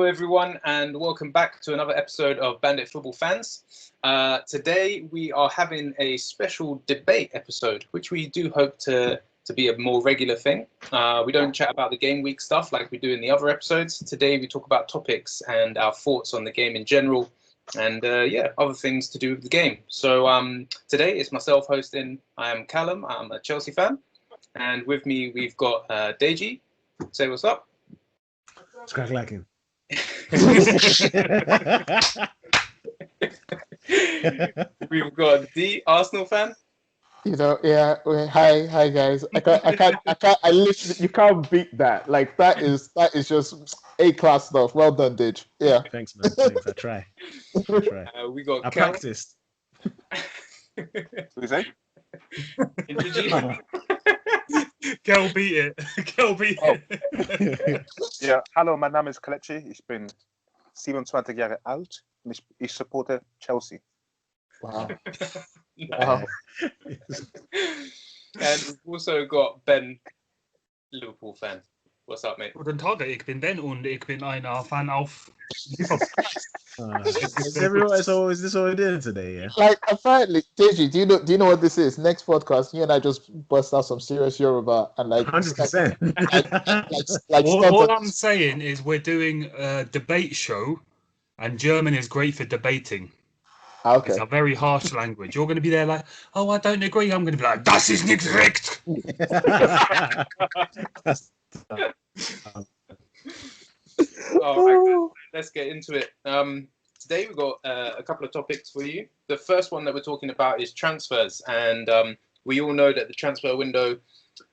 everyone, and welcome back to another episode of Bandit Football Fans. Today we are having a special debate episode, which we do hope to be a more regular thing. We don't chat about the game week stuff like we do in the other episodes. Today we talk about topics and our thoughts on the game in general, and other things to do with the game. So today it's myself hosting. I am Callum. I'm a Chelsea fan, and with me we've got Deji. Say what's up. Scratch lacking. We've got the Arsenal fan. Hi guys. I literally, you can't beat that. Like that is just A-class stuff. Well done, Dij. Yeah. Thanks, man. Thanks. I try. We got I Kel. practiced. What do you say? Kel beat it. Kel beat it. Ja, hallo, mein Name ist Kelechi. Ich bin 27 Jahre alt und ich supporte Chelsea. Wow. Wow. And we've also got Ben, Liverpool fan. What's up, mate? Guten Tag, ich bin Ben und ich bin ein Fan auf Liverpool. Is this what we're doing today? Yeah. Like apparently, Deji, do you know what this is? Next podcast, you and I just bust out some serious Yoruba and like 100%. All I'm saying is we're doing a debate show, and German is great for debating. Okay. It's a very harsh language. You're going to be there like, oh, I don't agree. I'm going to be like, das ist nicht recht. All right, let's get into it. Today we've got a couple of topics for you. The first one that we're talking about is transfers, and we all know that the transfer window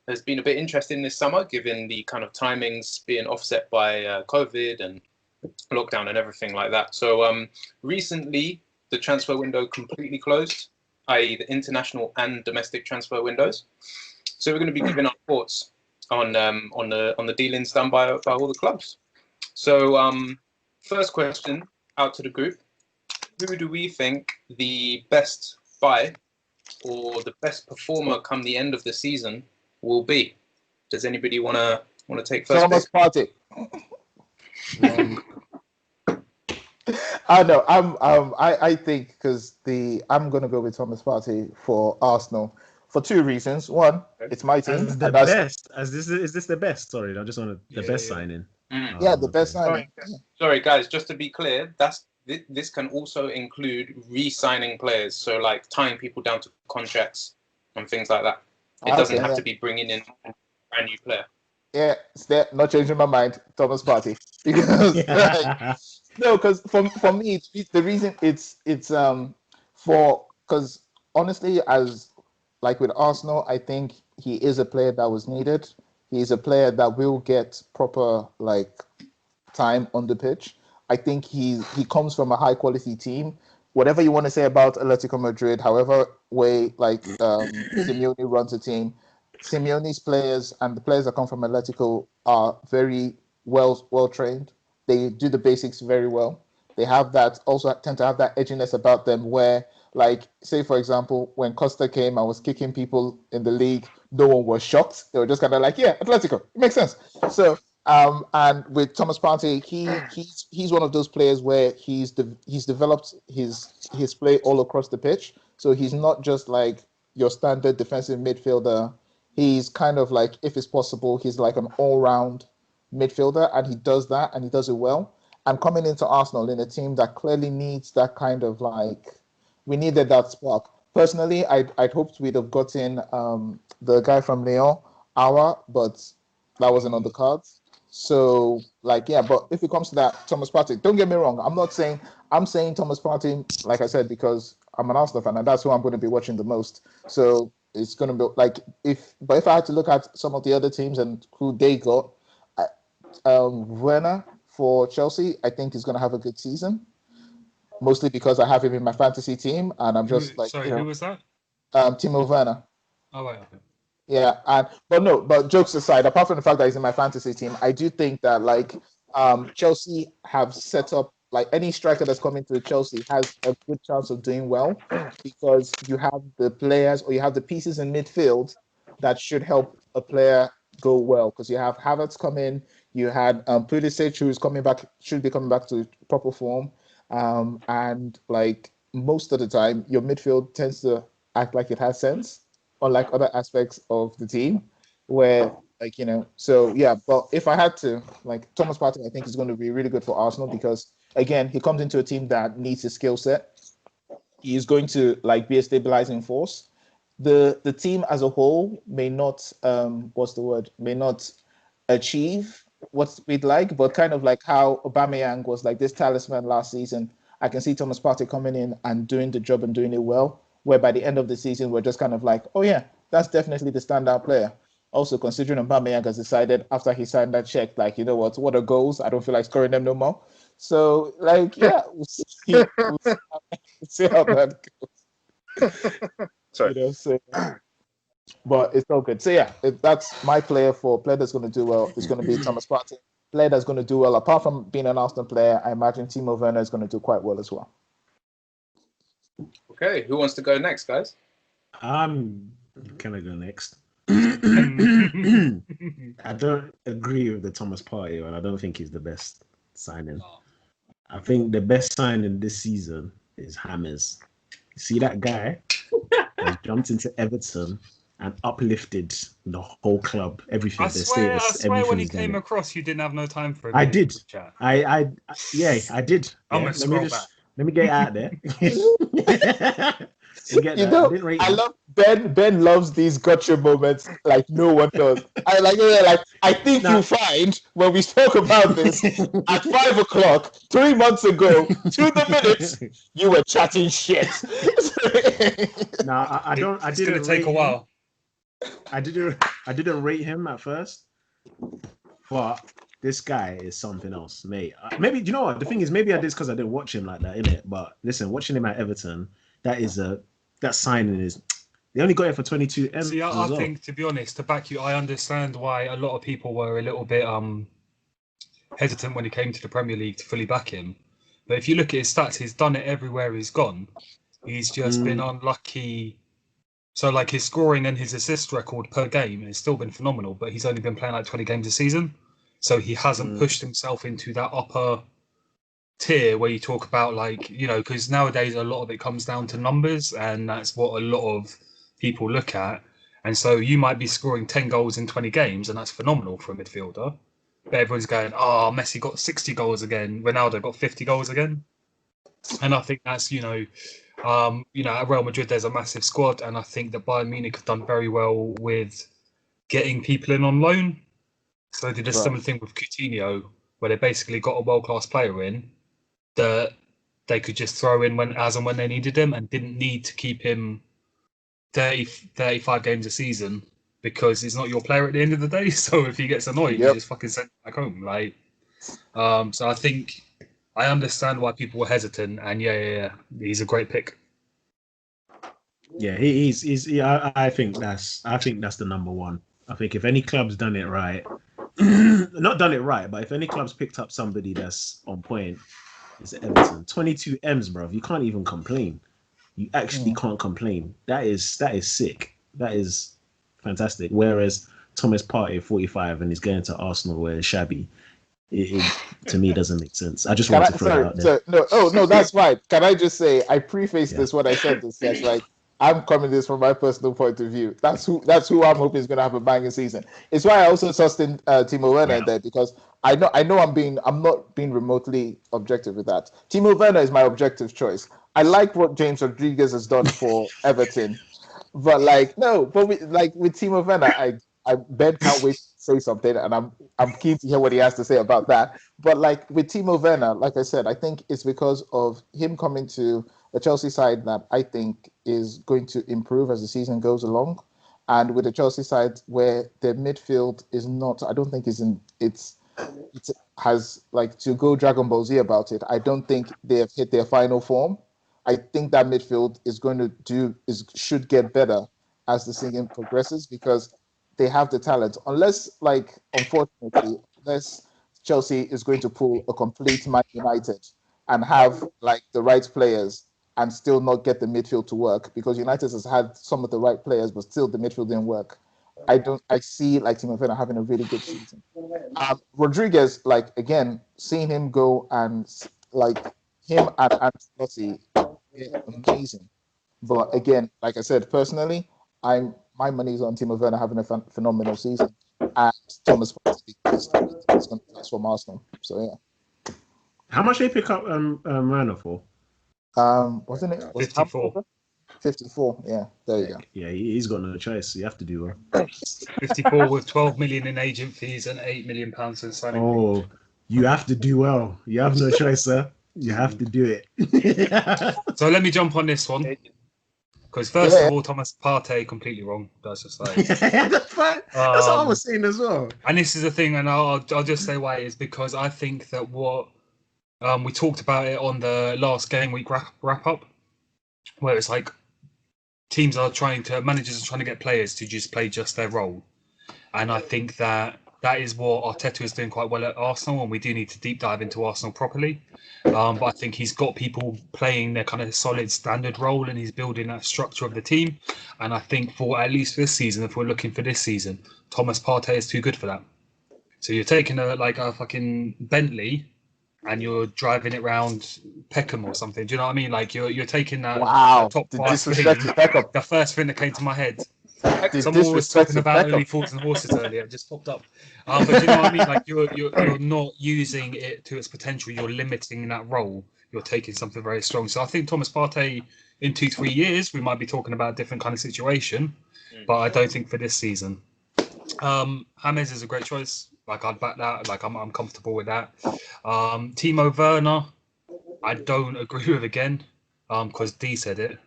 has been a bit interesting this summer, given the kind of timings being offset by COVID and lockdown and everything like that. So recently, the transfer window completely closed, i.e. the international and domestic transfer windows. So we're going to be giving our thoughts on the dealings done by all the clubs. So first question out to the group: who do we think the best buy or the best performer come the end of the season will be? Does anybody want to take first? Thomas Partey. I know. I think because I'm gonna go with Thomas Partey for Arsenal for two reasons. One, it's my team. Is this the best? Sorry, I just wanted the best signing. Yeah, the best signing. Sorry, guys. Just to be clear, this can also include re-signing players. So like tying people down to contracts and things like that. It doesn't have to be bringing in a brand new player. Yeah, it's there. Not changing my mind. Thomas Partey because. No, because for me, the reason it's because honestly, as like with Arsenal, I think he is a player that was needed. He's a player that will get proper like time on the pitch. I think he comes from a high quality team. Whatever you want to say about Atletico Madrid, however way like Simeone runs a team, Simeone's players and the players that come from Atletico are very well trained. They do the basics very well. They have that, also tend to have that edginess about them where, like, say, for example, when Costa came and was kicking people in the league, no one was shocked. They were just kind of like, yeah, Atletico, it makes sense. So, and with Thomas Partey, he's one of those players where he's developed his play all across the pitch. So he's not just like your standard defensive midfielder. He's kind of like, if it's possible, he's like an all-round midfielder, and he does that, and he does it well. And coming into Arsenal in a team that clearly needs that kind of like, we needed that spark. Personally, I'd hoped we'd have gotten the guy from Lyon, but that wasn't on the cards. So like, yeah, but if it comes to that, Thomas Partey, don't get me wrong. I'm saying Thomas Partey, like I said, because I'm an Arsenal fan and that's who I'm going to be watching the most. So it's going to be like, if I had to look at some of the other teams and who they got, Werner for Chelsea, I think he's going to have a good season, mostly because I have him in my fantasy team, and I'm just like, sorry, who was that? Timo Werner. Oh, wait, okay. Yeah, but jokes aside, apart from the fact that he's in my fantasy team, I do think that like Chelsea have set up, like any striker that's coming to Chelsea has a good chance of doing well because you have the players or you have the pieces in midfield that should help a player go well, because you have Havertz come in, You had Pulisic, who's coming back, should be coming back to proper form. And like most of the time, your midfield tends to act like it has sense, unlike other aspects of the team, where like So yeah, but if I had to, like Thomas Partey, I think is going to be really good for Arsenal because again, he comes into a team that needs a skill set. He is going to like be a stabilizing force. The team as a whole may not may not achieve what we'd like, but kind of like how Aubameyang was like this talisman last season. I can see Thomas Partey coming in and doing the job and doing it well, where by the end of the season we're just kind of like, oh yeah, that's definitely the standout player. Also considering Aubameyang has decided after he signed that check, like, you know what are goals? I don't feel like scoring them no more. So like yeah, we'll see how that goes. Sorry. So but it's all good. So yeah, that's my player that's going to do well. It's going to be Thomas Partey. Player that's going to do well. Apart from being an Arsenal player, I imagine Timo Werner is going to do quite well as well. Okay, who wants to go next, guys? Can I go next? I don't agree with the Thomas Partey one. I don't think he's the best signing. I think the best signing this season is Hammers. You see that guy has jumped into Everton and uplifted the whole club, everything. I swear when he came across, you didn't have no time for it. I did. I did. I'm gonna scroll back. Let me get it out there. I love Ben loves these gotcha moments like no one does. I think you find when we spoke about this at 5 o'clock 3 months ago to the minute you were chatting shit. I don't. I didn't. It's gonna take a while. I didn't rate him at first, but this guy is something else, mate. Maybe you know what the thing is. Maybe I did because I didn't watch him like that, innit? But listen, watching him at Everton, that signing is. They only got it for 22 M. See, I think, to be honest, to back you, I understand why a lot of people were a little bit hesitant when he came to the Premier League to fully back him. But if you look at his stats, he's done it everywhere he's gone. He's just been unlucky. So, like, his scoring and his assist record per game has still been phenomenal, but he's only been playing like 20 games a season. So he hasn't pushed himself into that upper tier where you talk about, like, because nowadays a lot of it comes down to numbers, and that's what a lot of people look at. And so you might be scoring 10 goals in 20 games, and that's phenomenal for a midfielder. But everyone's going, Messi got 60 goals again, Ronaldo got 50 goals again. And I think that's, at Real Madrid, there's a massive squad, and I think that Bayern Munich have done very well with getting people in on loan. So they did a similar thing with Coutinho, where they basically got a world-class player in that they could just throw in as and when they needed him, and didn't need to keep him 30, 35 games a season because he's not your player at the end of the day. So if he gets annoyed, you just fucking send him back home. Like, so I think I understand why people were hesitant, and he's a great pick. Yeah, he's. I think that's the number one. I think if any club's done it right, not done it right, but if any club's picked up somebody that's on point, it's Everton. 22 M's, bro. You can't even complain. You actually can't complain. That is sick. That is fantastic. Whereas Thomas Partey, 45, and he's going to Arsenal where it's shabby. It to me doesn't make sense. I just want to throw it out there. No, that's fine. Can I just say I prefaced this when I said this? Yes, like I'm coming this from my personal point of view. That's who I'm hoping is going to have a banging season. It's why I also trusted Timo Werner there, because I know I'm not being remotely objective with that. Timo Werner is my objective choice. I like what James Rodriguez has done for Everton, but with Timo Werner, Ben can't wait to say something, and I'm keen to hear what he has to say about that. But like with Timo Werner, like I said, I think it's because of him coming to the Chelsea side that I think is going to improve as the season goes along, and with the Chelsea side where their midfield is not, I don't think it has, like, to go Dragon Ball Z about it. I don't think they have hit their final form. I think that midfield should get better as the season progresses, because they have the talent. Unless Chelsea is going to pull a complete Man United and have like the right players and still not get the midfield to work, because United has had some of the right players, but still the midfield didn't work. I see like Timo Werner having a really good season. Rodriguez, like again, seeing him go and like him and Ancelotti, amazing. But again, like I said, personally, my money is on Timo Werner having a phenomenal season, and Thomas Partey is going to transform Arsenal. So yeah. How much they pick up Werner for? Wasn't it? Was 54. 54. Yeah, there you go. Yeah, he's got no choice. You have to do well. 54 with 12 million in agent fees and £8 million in signing. Oh, you have to do well. You have no choice, sir. You have to do it. So let me jump on this one. Because first of all, Thomas Partey completely wrong. That's just like that's what I was saying as well. And this is the thing, and I'll just say why it is because I think that what we talked about it on the last game week wrap up, where it's like managers are trying to get players to just play just their role, and I think that is what Arteta is doing quite well at Arsenal, and we do need to deep dive into Arsenal properly. But I think he's got people playing their kind of solid standard role, and he's building that structure of the team. And I think for at least this season, if we're looking for this season, Thomas Partey is too good for that. So you're taking a fucking Bentley, and you're driving it round Peckham or something. Do you know what I mean? Like you're taking that top class thing. The first thing that came to my head. Someone was talking about only fools and horses earlier. It just popped up. But you know what I mean? Like you're not using it to its potential. You're limiting that role. You're taking something very strong. So I think Thomas Partey in 2-3 years we might be talking about a different kind of situation. But I don't think for this season. James is a great choice. Like I'd back that. Like I'm comfortable with that. Timo Werner, I don't agree with again. Because D said it.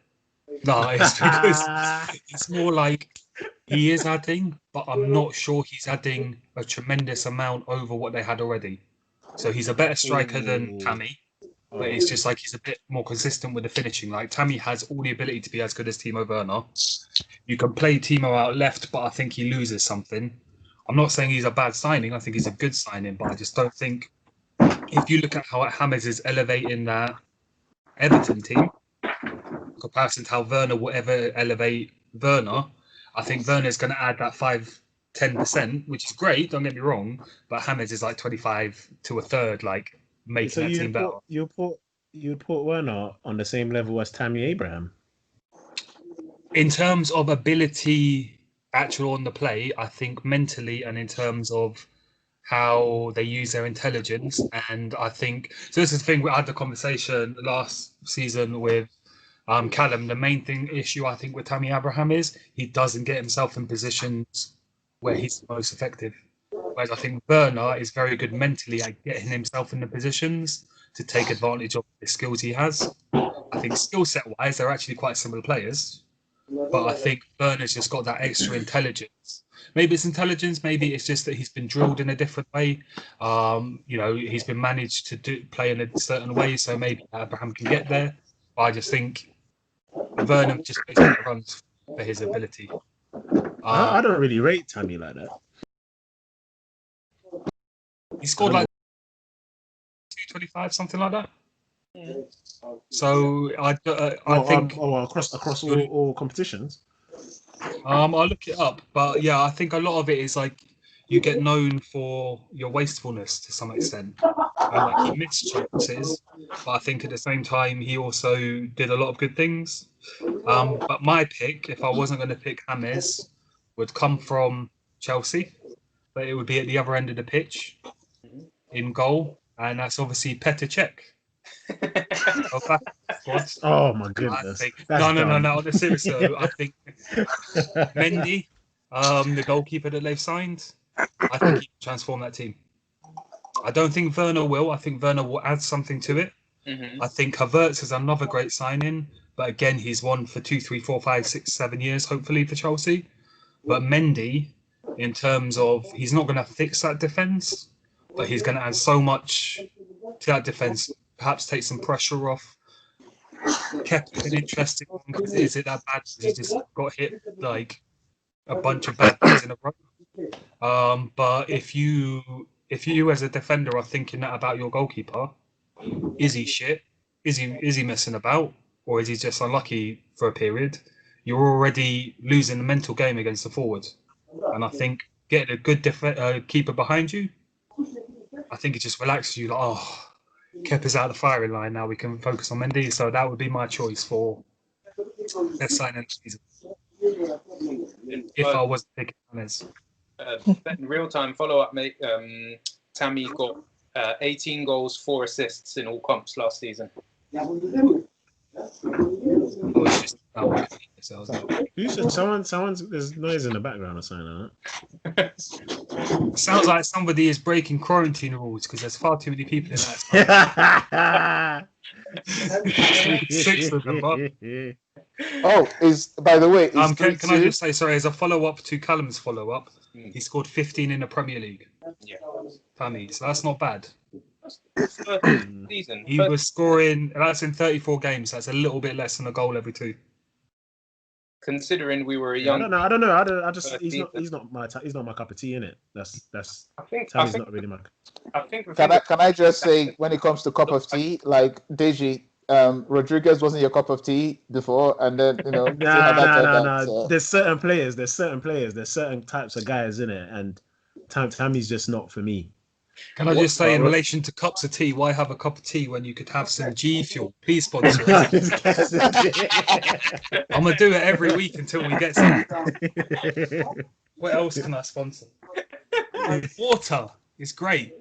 No, it's because it's more like he is adding, but I'm not sure he's adding a tremendous amount over what they had already. So he's a better striker than Tammy, but it's just like he's a bit more consistent with the finishing. Like Tammy has all the ability to be as good as Timo Werner. You can play Timo out left, but I think he loses something. I'm not saying he's a bad signing. I think he's a good signing, but I just don't think if you look at how James is elevating that Everton team, in comparison to how Werner will ever elevate Werner, I think Werner's going to add that 5-10%, which is great, don't get me wrong, but James is like 25 to a third, like making that team better. You'd put Werner on the same level as Tammy Abraham. In terms of ability actual on the play, I think mentally and in terms of how they use their intelligence, and I think so. This is the thing. We had the conversation last season with Callum. The main issue I think with Tammy Abraham is he doesn't get himself in positions where he's the most effective. Whereas I think Werner is very good mentally at getting himself in the positions to take advantage of the skills he has. I think skill set wise, they're actually quite similar players. But I think Werner's just got that extra intelligence. Maybe it's intelligence, maybe it's just that he's been drilled in a different way. He's been managed to play in a certain way, so maybe Abraham can get there. But I just think Werner just basically runs for his ability. I don't really rate Tammy like that. He scored like 225, something like that. So I think across all competitions. I'll look it up, but yeah, I think a lot of it is like you get known for your wastefulness to some extent. Like he missed chances, but I think at the same time he also did a lot of good things. But my pick, if I wasn't going to pick James, would come from Chelsea, but it would be at the other end of the pitch in goal, and that's obviously Petr Cech. Oh my goodness! No. On the serious note, I think Mendy, the goalkeeper that they've signed, I think he can transform that team. I don't think Werner will. I think Werner will add something to it. Mm-hmm. I think Havertz is another great signing, but again, he's one for 2, 3, 4, 5, 6, 7 years, hopefully for Chelsea. But Mendy, in terms of he's not going to fix that defense, but he's going to add so much to that defense. Perhaps take some pressure off. Kept an interesting one because is it that bad? He just got hit like a bunch of bad things in a row. But if you as a defender are thinking that about your goalkeeper, is he shit? Is he messing about? Or is he just unlucky for a period? You're already losing the mental game against the forward. And I think getting a good keeper behind you, I think it just relaxes you. Like, oh, Kepa's out of the firing line. Now we can focus on Mendy. So that would be my choice for best signing of the season. If I was picking James. Real-time follow-up, mate. Tammy got 18 goals, 4 assists in all comps last season. You said someone's there's noise in the background or something like that. Sounds like somebody is breaking quarantine rules because there's far too many people in that. 6 of them, Bob. Oh, by the way, can I just say, sorry, as a follow-up to Callum's follow-up, he scored 15 in the Premier League. Yeah. Tammy, so that's not bad. Season. He was scoring, that's in 34 games, that's a little bit less than a goal every 2. Considering we were a young, I don't know. He's not my cup of tea, innit? That's. I think not really my. I think. Can I just say, when it comes to cup of tea, like Deji, Rodriguez wasn't your cup of tea before, and then No. So. There's certain players, there's certain types of guys in it, and Tammy's just not for me. Can I just say, in relation to cups of tea, why have a cup of tea when you could have some G Fuel? Please sponsor it. I'm going to do it every week until we get some. What else can I sponsor? Water is great.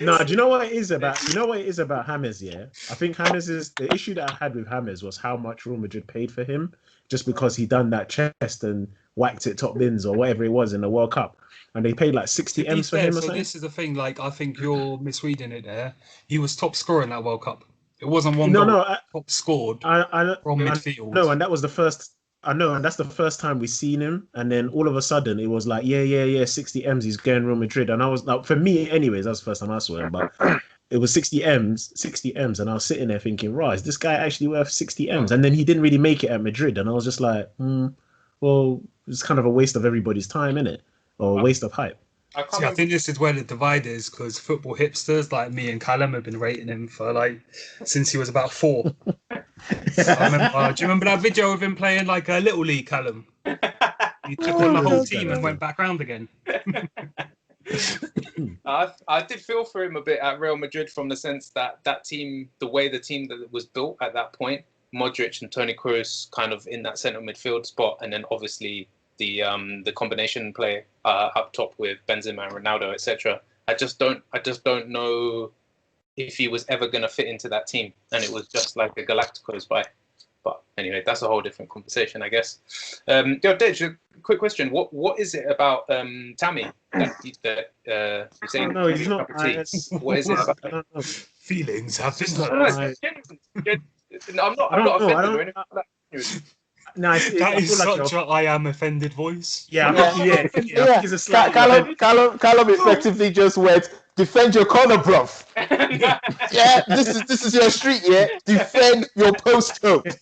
No, do you know what it is about? James, yeah? I think the issue that I had with James was how much Real Madrid paid for him, just because he done that chest and whacked it top bins or whatever it was in the World Cup. And they paid like 60 M's for him or something. This is the thing, like, I think you're misreading it there. He was top scorer in that World Cup. It wasn't one top scored from midfield. No, and that was the first. I know, and that's the first time we seen him. And then all of a sudden, it was like, yeah, 60 M's, he's going Real Madrid. And I was like, for me, anyways, that was the first time I saw him. But it was 60 M's, and I was sitting there thinking, right, is this guy actually worth 60 M's? And then he didn't really make it at Madrid, and I was just like, well, it's kind of a waste of everybody's time, innit? Or a waste of hype. I think this is where the divide is, because football hipsters like me and Callum have been rating him for since he was about 4. Do you remember that video of him playing like a little league, Callum? He took on the whole team and went back round again. I did feel for him a bit at Real Madrid, from the sense that team, the way the team that was built at that point, Modric and Toni Kroos kind of in that centre midfield spot, and then obviously the combination play up top with Benzema and Ronaldo, etc. I just don't know if he was ever going to fit into that team, and it was just like a Galacticos by. But anyway, that's a whole different conversation, I guess. Dej, quick question: what is it about Tammy that you're saying? No, he's not. What is it about? Feelings have been. I'm not offended or anything like that. No, that is such an I am offended voice. Yeah. Callum effectively just went, defend your corner, bruv. Yeah, this is your street, yeah? Defend your postcode.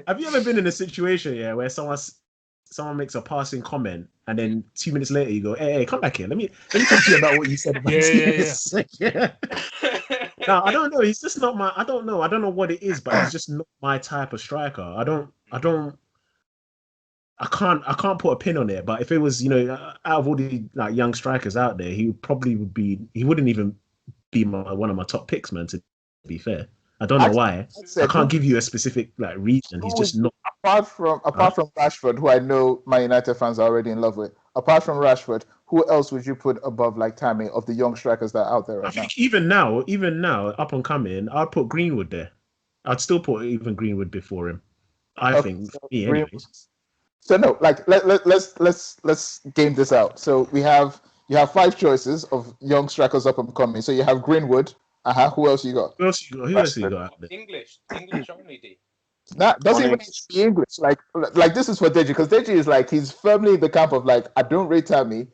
Have you ever been in a situation, where someone makes a passing comment, and then 2 minutes later you go, hey, come back here. Let me talk to you about what you said about this. Yeah. No, I don't know. He's just not my. I don't know what it is, but he's just not my type of striker. I can't put a pin on it. But if it was, out of all the young strikers out there, he probably would be. He wouldn't even be one of my top picks, man. To be fair, I don't know why. I can't give you a specific reason. He's just not. Apart from Rashford, who I know my United fans are already in love with. Apart from Rashford, who else would you put above Tammy of the young strikers that are out there right now? I think even now, up and coming, I'd put Greenwood there. I'd still put even Greenwood before him. I think. Yeah, anyways. So no, let's game this out. So you have 5 choices of young strikers up and coming. So you have Greenwood. Who else you got? Who else you got out there? English only, D. That doesn't even need to be English. Like this is for Deji, because Deji is he's firmly in the camp of I don't rate Tammy.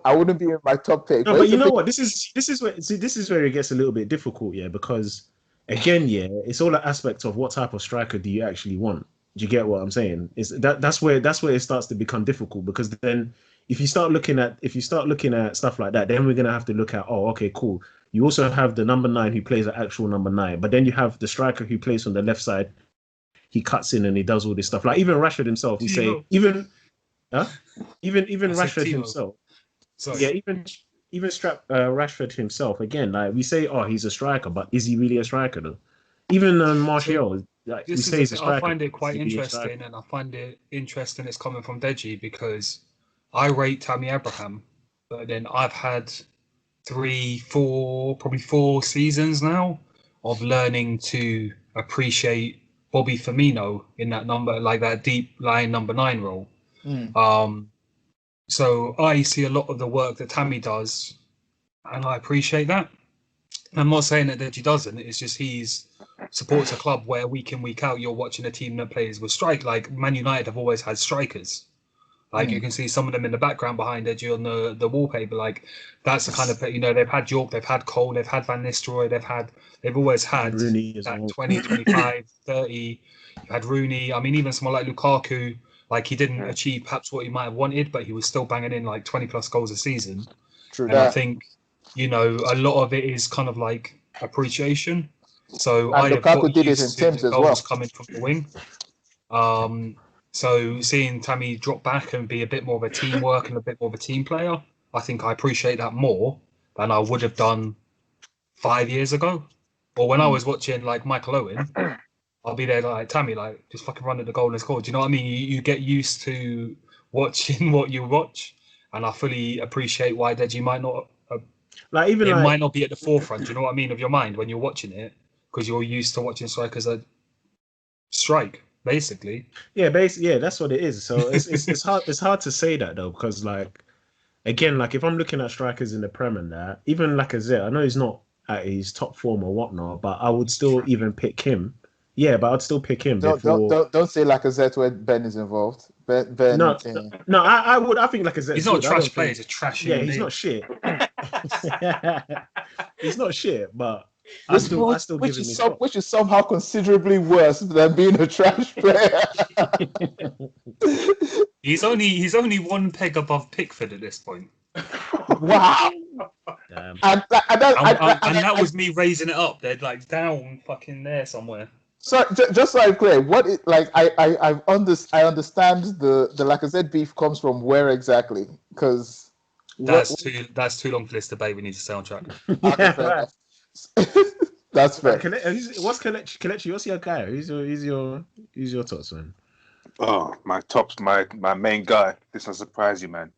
I wouldn't be in my top pick. No, but you know what? This is where it gets a little bit difficult, because again, it's all an aspect of what type of striker do you actually want. Do you get what I'm saying? That's where it starts to become difficult, because then if you start looking at stuff like that, then we're gonna have to look at, okay, cool. You also have the number 9 who plays an actual number 9, but then you have the striker who plays on the left side. He cuts in and he does all this stuff. Like even Rashford himself, Huh? Even I said Rashford Timo. himself. Sorry. Yeah, even Rashford himself. Again, like we say, oh, he's a striker, but is he really a striker though? Even Martial, like we This is say, the he's a thing. I striker. find it Is quite he really a striker? interesting, and I find it interesting it's coming from Deji because I rate Tammy Abraham, but then I've had 4 seasons now of learning to appreciate Bobby Firmino in that number, like that deep line number 9 role. So I see a lot of the work that Tammy does, and I appreciate that. I'm not saying that he doesn't. It's just he's supports a club where week in week out you're watching a team that plays with strike. Like Man United have always had strikers. Like you can see some of them in the background behind Edgy on the wallpaper. Like that's the kind of they've had York, they've had Cole, they've had Van Nistelrooy, they've always had Rooney as that well. 20, 25, 30. You had Rooney. I mean, even someone like Lukaku, like he didn't achieve perhaps what he might have wanted, but he was still banging in like 20 plus goals a season. True And I that. think, a lot of it is kind of like appreciation. So And I have got Lukaku did it in used to Tim's the as goals well. coming from the wing. So seeing Tammy drop back and be a bit more of a teamwork and a bit more of a team player, I think I appreciate that more than I would have done 5 years ago. Or when I was watching like Michael Owen, I'll be there like Tammy, like just fucking run at the goal and score. Do you know what I mean? You get used to watching what you watch, and I fully appreciate why Deji might not. Like even It like might not be at the forefront. Do you know what I mean of your mind when you're watching it because you're used to watching strikers that strike basically. yeah, basically yeah, that's what it is. So it's hard to say that though because like again like if I'm looking at strikers in the Prem and that even Lacazette, I know he's not at his top form or whatnot, but I would still even pick him. Yeah, but I'd still pick him before. Don't say Lacazette when Ben is involved. Ben No, no, I would. I think Lacazette's He's not a good. I trash don't player. think. He's a trash Yeah, human he's being. not shit. He's not shit, but I still give him his shot. which is somehow considerably worse than being a trash player. He's only one peg above Pickford at this point. Wow. Damn. And that was me raising it up. They're like down fucking there somewhere. So just so I'm clear, what it like I understand the Lacazette beef comes from where exactly? Because That's too long for this debate. We need to stay on track. Okay, fair enough. That's fair. What's Kelechi? What's your guy? Who's your thoughts, man? Oh, my main guy. This will surprise you, man.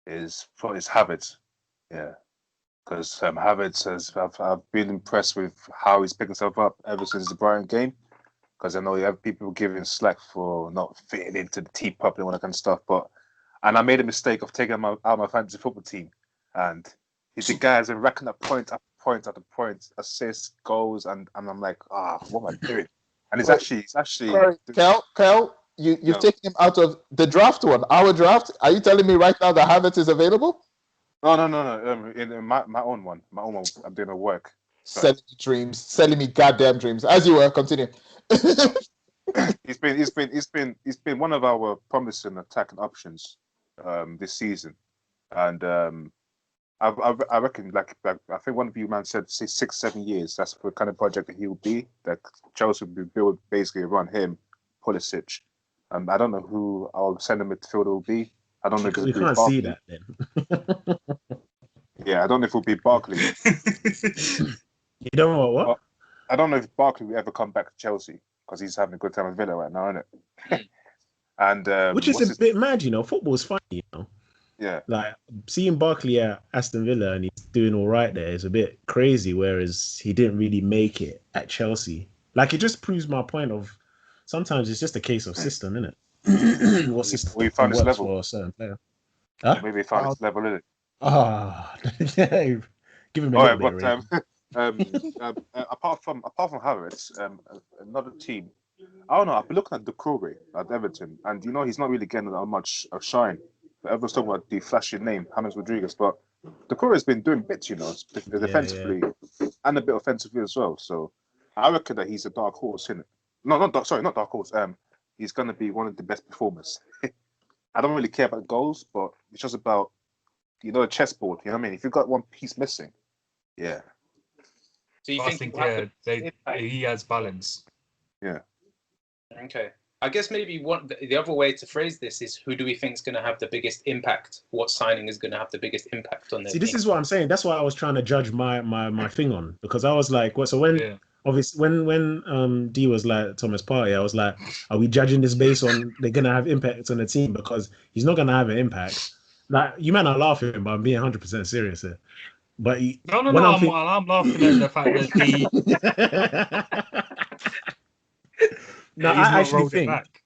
Is Havertz. Yeah, because Havertz I've been impressed with how he's picked himself up ever since the Brighton game. Because I know you have people giving slack for not fitting into the team properly and all that kind of stuff. And I made a mistake of taking him out of my fantasy football team. And he's the guy has been racking up point after point after point, assists, goals, and I'm like, what am I doing? And it's actually. Sorry, Kel, you've taken him out of the draft one, our draft. Are you telling me right now that Havertz is available? No. In my own one, I'm doing a work. Selling me goddamn dreams. As you were, continue. He's been one of our promising attacking options this season, and I reckon like I think one of you man said 6-7 years. That's the kind of project that he will be. That Chelsea will be built basically around him, Pulisic. I don't know who our centre midfielder will be. I don't know if We can't Barkley. see that then. Yeah, I don't know if it'll be Barkley. You don't know what? I don't know if Barkley will ever come back to Chelsea because he's having a good time at Villa right now, isn't it? And which is a bit mad, Football's funny, Yeah. Like seeing Barkley at Aston Villa and he's doing all right there is a bit crazy. Whereas he didn't really make it at Chelsea. Like it just proves my point of sometimes it's just a case of system, isn't it? What system we found his works level for a certain player? Huh? Maybe he found his level, isn't it? Give him a All right, little bit. apart from Havertz, another team. I don't know. I've been looking at Doucouré at Everton, and he's not really getting that much of shine. Everyone's talking about the flashy name, James Rodriguez, but Doucouré's been doing bits, defensively and a bit offensively as well. So I reckon that he's a dark horse, isn't it? Not dark horse. He's gonna be one of the best performers. I don't really care about goals, but it's just about a chessboard. You know what I mean? If you've got one piece missing, yeah. So you I think think he has balance. Yeah. Okay. I guess maybe the other way to phrase this is, who do we think is going to have the biggest impact? What signing is going to have the biggest impact on their See, team? this is what I'm saying. That's why I was trying to judge my thing on, because I was like, well, so when Yeah. obviously when D was like Thomas Partey, I was like, are we judging this based on they're gonna have impact on the team? Because he's not gonna have an impact. Like, you might not laughing, but I'm being 100% serious here. But No. when I'm I'm laughing at the fact that no, he's I not actually rolled it think, back.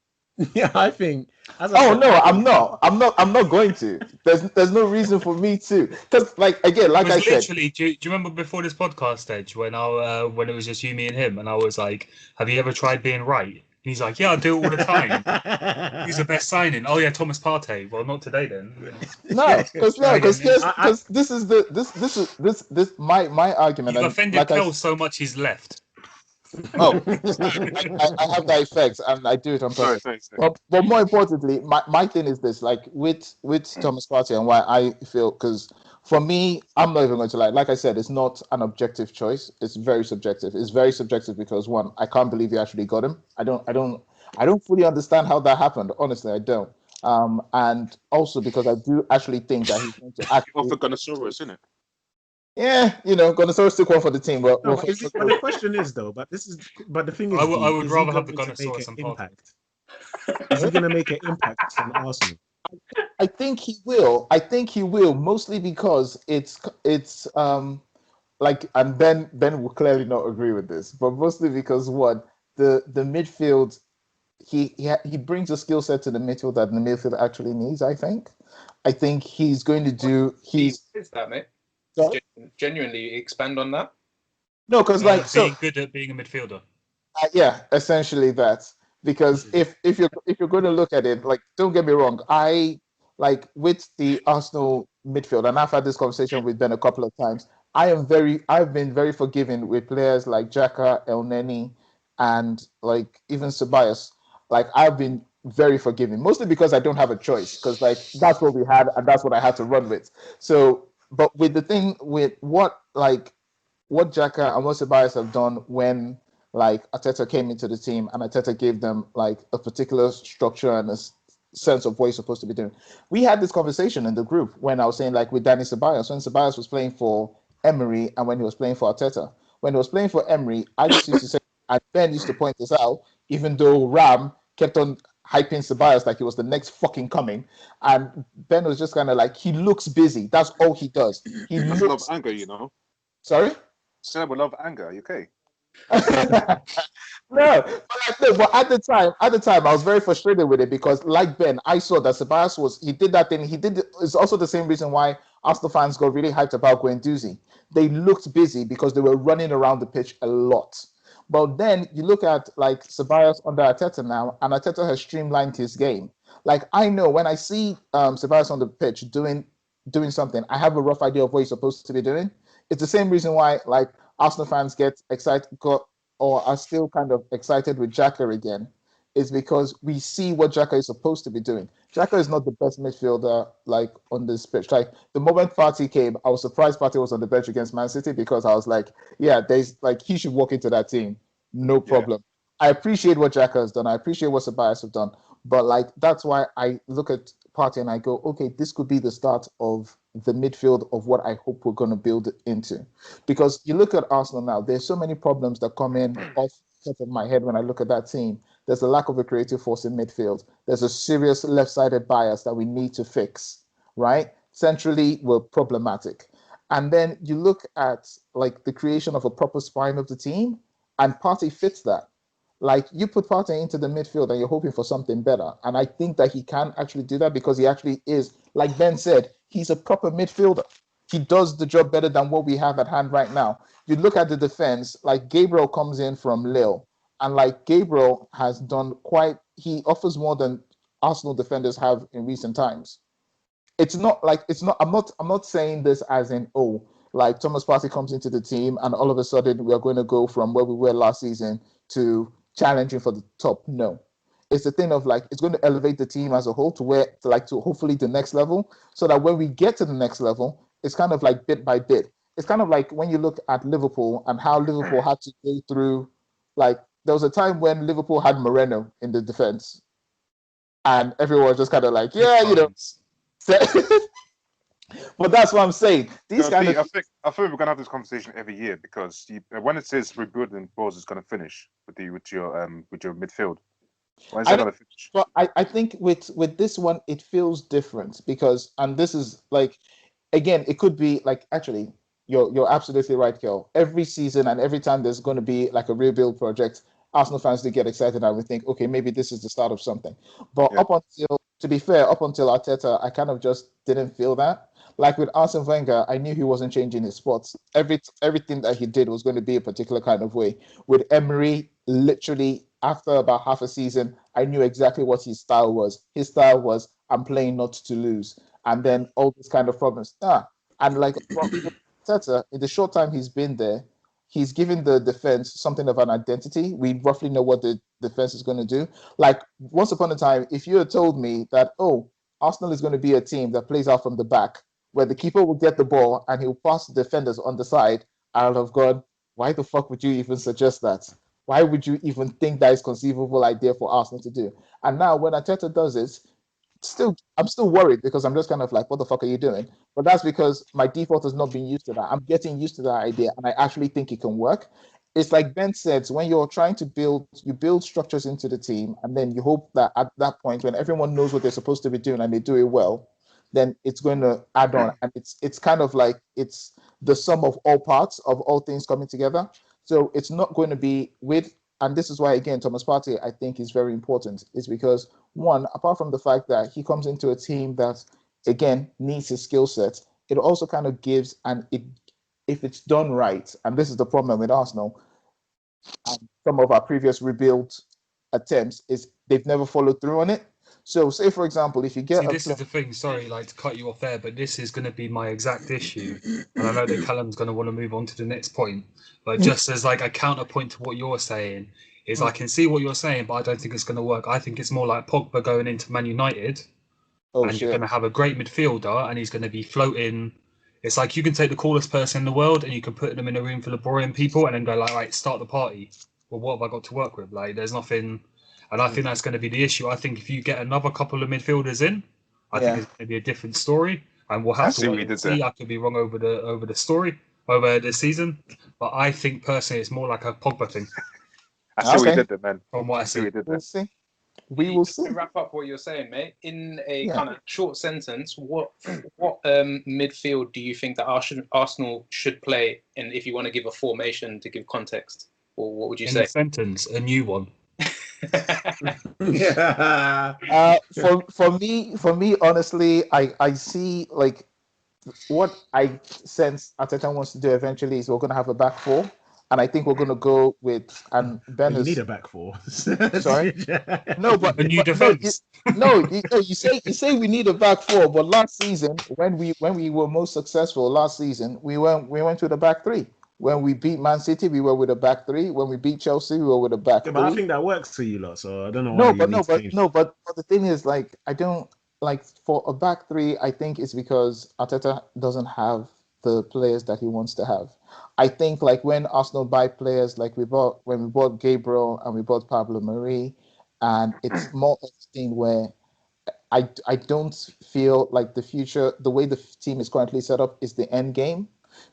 yeah, I think. As I Oh said, no, I I'm think, not. I'm not going to. There's no reason for me to. Because like again, like It I was said, literally. Do you remember before this podcast, Edge, when when it was just you, me, and him, and I was like, "Have you ever tried being right?" And he's like, "Yeah, I do it all the time." Who's the best signing? Oh yeah, Thomas Partey. Well, not today then. no, because Try again next. this is this my argument, You've and offended like Kel so much he's left. oh, I have that effect, and I do it on Sorry, purpose. sorry. But more importantly, my thing is this: like with Thomas Partey, and why I feel, because for me, I'm not even going to lie. Like I said, it's not an objective choice. It's very subjective. It's very subjective because one, I can't believe you actually got him. I don't fully understand how that happened. Honestly, I don't. And also because I do actually think that he's going to Off actually, the Gunnosaurus, isn't it? yeah, going to stick one for the team. But, no, but but the question is though, but the thing is, I D, would is he rather have the going to make an Gunnosaurus and Partey. impact? Is he going to make an impact on Arsenal? I think he will. I think he will, mostly because it's like, and Ben will clearly not agree with this, but mostly because what the midfield, he brings a skill set to the midfield that the midfield actually needs. I think he's going to do. Is that, mate? Sorry? Genuinely expand on that. No, because like so. Being good at being a midfielder. Yeah, essentially that. Because if you're going to look at it, like, don't get me wrong, I like with the Arsenal midfield, and I've had this conversation with Ben a couple of times. I've been very forgiving with players like Xhaka, El Neni, and like even Ceballos. Like, I've been very forgiving, mostly because I don't have a choice, because like that's what we had and that's what I had to run with. So, but with the thing with what Xhaka and what Ceballos have done when like Arteta came into the team and Arteta gave them like a particular structure and a sense of what he's supposed to be doing. We had this conversation in the group when I was saying like with Danny Ceballos, when Ceballos was playing for Emery and when he was playing for Arteta. When he was playing for Emery, I just used to say, and Ben used to point this out, even though Ram kept on hyping Ceballos like he was the next fucking coming. And Ben was just kind of like, he looks busy. That's all he does. He That's a lot looks. of anger, you know. Sorry? Said with a lot of anger. Are you okay? But at the time, I was very frustrated with it because, like Ben, I saw that Ceballos he did that thing. It's also the same reason why Arsenal fans got really hyped about Guendouzi. They looked busy because they were running around the pitch a lot. But then you look at like Ceballos under Arteta now, and Arteta has streamlined his game. Like, I know when I see Ceballos on the pitch doing something, I have a rough idea of what he's supposed to be doing. It's the same reason why like Arsenal fans get excited or are still kind of excited with Xhaka again, is because we see what Xhaka is supposed to be doing. Xhaka is not the best midfielder like on this pitch. Like, the moment Partey came, I was surprised Partey was on the bench against Man City because I was like, yeah, there's like he should walk into that team, no problem. I appreciate what Xhaka has done. I appreciate what Ceballos have done, but like that's why I look at Partey and I go, okay, this could be the start of the midfield of what I hope we're going to build into. Because you look at Arsenal now, there's so many problems that come in off the top of my head when I look at that team. There's a lack of a creative force in midfield. There's a serious left-sided bias that we need to fix, right? Centrally, we're problematic. And then you look at like the creation of a proper spine of the team, and Partey fits that. Like, you put Partey into the midfield and you're hoping for something better. And I think that he can actually do that because he actually is, like Ben said, he's a proper midfielder. He does the job better than what we have at hand right now. You look at the defense, like Gabriel comes in from Lille, and like Gabriel has done he offers more than Arsenal defenders have in recent times. I'm not saying this as in, oh, like Thomas Partey comes into the team and all of a sudden we are going to go from where we were last season to challenging for the top. No, it's the thing of like it's going to elevate the team as a whole to hopefully the next level, so that when we get to the next level, it's kind of like bit by bit. It's kind of like when you look at Liverpool and how Liverpool had to go through like there was a time when Liverpool had Moreno in the defense, and everyone was just kind of like, yeah, you know. But that's what I'm saying. These kind of I think we're gonna have this conversation every year because when it says rebuilding pause is gonna finish with your midfield. When is that gonna finish? But I think with this one it feels different because, and this is like, again, it could be like, actually you're absolutely right, Kel. Every season and every time there's going to be like a rebuild project, Arsenal fans do get excited and we think, okay, maybe this is the start of something. But up until, to be fair, up until Arteta, I kind of just didn't feel that. Like with Arsene Wenger, I knew he wasn't changing his spots. Everything that he did was going to be a particular kind of way. With Emery, literally after about half a season, I knew exactly what his style was. His style was, I'm playing not to lose. And then all these kind of problems. And like Arteta, in the short time he's been there, he's given the defense something of an identity. We roughly know what the defense is going to do. Like once upon a time, if you had told me that, oh, Arsenal is going to be a team that plays out from the back, where the keeper will get the ball and he'll pass the defenders on the side, I would have gone, why the fuck would you even suggest that? Why would you even think that is conceivable idea for Arsenal to do? And now when Arteta does it, I'm still worried because I'm just kind of like, what the fuck are you doing? But that's because my default has not been used to that. I'm getting used to that idea and I actually think it can work. It's like Ben said, when you're trying to build structures into the team and then you hope that at that point when everyone knows what they're supposed to be doing and they do it well, then it's going to add on. And it's kind of like it's the sum of all parts of all things coming together. So it's not going to be with, and this is why, again, Thomas Partey, I think, is very important, is because, one, apart from the fact that he comes into a team that, again, needs his skill set, it also kind of gives, and if it's done right, and this is the problem with Arsenal, and some of our previous rebuild attempts, is they've never followed through on it. So, say, for example, if you get... this is the thing, sorry, like to cut you off there, but this is going to be my exact issue. And I know that Callum's going to want to move on to the next point. But just as like a counterpoint to what you're saying, is I can see what you're saying, but I don't think it's going to work. I think it's more like Pogba going into Man United. You're going to have a great midfielder and he's going to be floating. It's like you can take the coolest person in the world and you can put them in a room full of boring people and then go like, right, start the party. Well, what have I got to work with? Like, there's nothing... And I think that's going to be the issue. I think if you get another couple of midfielders in, I think it's going to be a different story. And we'll have to wait and see. I could be wrong over the story, over the season. But I think personally it's more like a Pogba thing. I see what you did there, man. From what I see. We'll see. We will see. To wrap up what you're saying, mate, in a kind of short sentence, what midfield do you think that Arsenal should play? And if you want to give a formation to give context, or what would you say? In a sentence, a new one. For me, honestly, I see like what I sense Arteta wants to do eventually is we're going to have a back four, and I think we're going to go with You need a back four. Sorry, no, but a new defense. You say we need a back four, but last season when we were most successful last season, we went with a back three. When we beat Man City, we were with a back three. When we beat Chelsea, we were with a back three. But I think that works for you lot, so I don't know why but the thing is, like, I don't like for a back three. I think it's because Arteta doesn't have the players that he wants to have. I think like when Arsenal buy players, like when we bought Gabriel and we bought Pablo Mari, and it's more of a thing where I don't feel like the future, the way the team is currently set up, is the end game.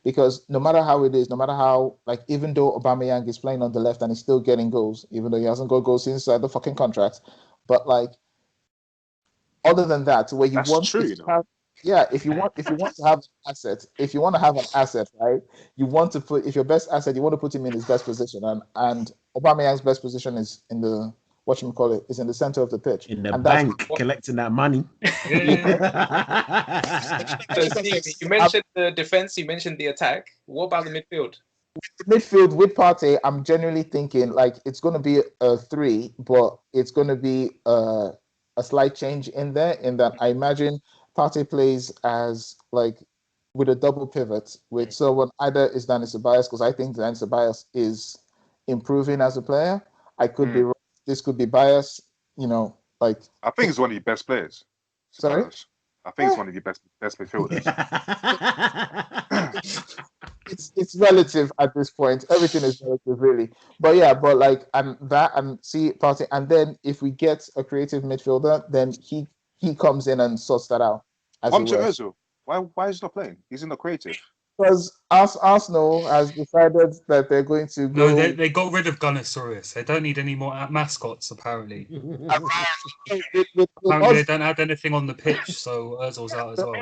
Because no matter how it is, no matter how, like, even though Aubameyang is playing on the left and he's still getting goals, even though he hasn't got goals inside the fucking contract, but like, other than that, where you want to have, if you want to have an asset, right, you want to put, if your best asset, you want to put him in his best position, and Aubameyang's best position is in the is in the center of the pitch. In the bank, collecting that money. So, Steve, you mentioned the defense, you mentioned the attack. What about the midfield? Midfield with Partey, I'm generally thinking like it's going to be a 3, but it's going to be a slight change in there. In that, I imagine Partey plays as like with a double pivot with someone, either is Dani Ceballos, because I think Dani Ceballos is improving as a player. I could be wrong. This could be bias, like... I think he's one of your best players. Sorry? I think he's one of your best midfielders. it's relative at this point. Everything is relative, really. But yeah, but like and see Partey, and then if we get a creative midfielder, then he comes in and sorts that out. As One it to were. Ozil. Why is he not playing? He's in the creative. Because Arsenal has decided that they're going to No, go. they got rid of Gunnosaurus. They don't need any more mascots, apparently. With Apparently, they don't add anything on the pitch, so Ozil's out as well.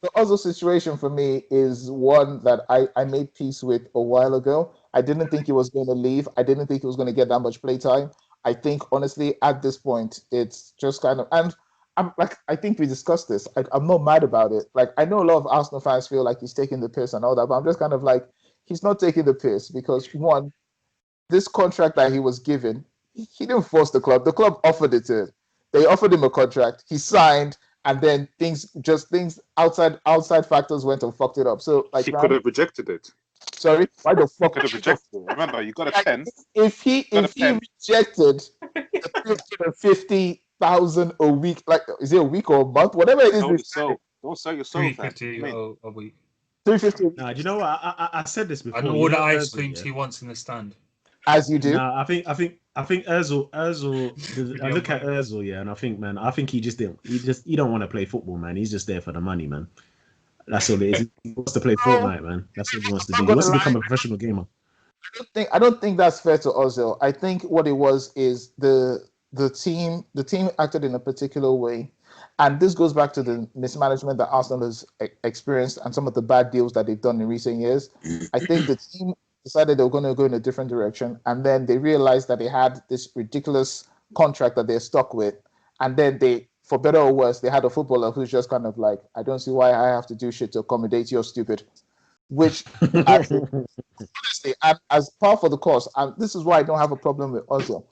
the Ozil situation for me is one that I made peace with a while ago. I didn't think he was going to leave. I didn't think he was going to get that much playtime. I think, honestly, at this point, it's just kind of. And I'm like, I think we discussed this. I'm not mad about it. Like, I know a lot of Arsenal fans feel like he's taking the piss and all that, but I'm just kind of like, he's not taking the piss because, one, this contract that he was given, he didn't force the club. The club offered it to him. They offered him a contract. He signed, and then things outside factors went and fucked it up. So like He could have rejected it. sorry, why the fuck Could have rejected it. Remember, you got a 10. If he Got a pen. rejected 250,000 a week, like is it a week or a month, whatever it is, Don't sell your soul, man. 350 a week. 350 Nah, do you know what? I said this before. And all the ice creams he wants in the stand. as you do. Nah, I think Özil. I look at Özil, yeah, and I think he don't want to play football, man. He's just there for the money, man. That's all it is. He wants to play Fortnite, man. That's what he wants to do. He wants to become a professional gamer. I don't think that's fair to Ozil. I think what it was is the team acted in a particular way, and this goes back to the mismanagement that Arsenal has experienced and some of the bad deals that they've done in recent years. I think the team decided they were going to go in a different direction, and then they realized that they had this ridiculous contract that they're stuck with, and then they, for better or worse, they had a footballer who's just kind of like, I don't see why I have to do shit to accommodate your stupid, which honestly, and as par for the course, and this is why I don't have a problem with Ozil.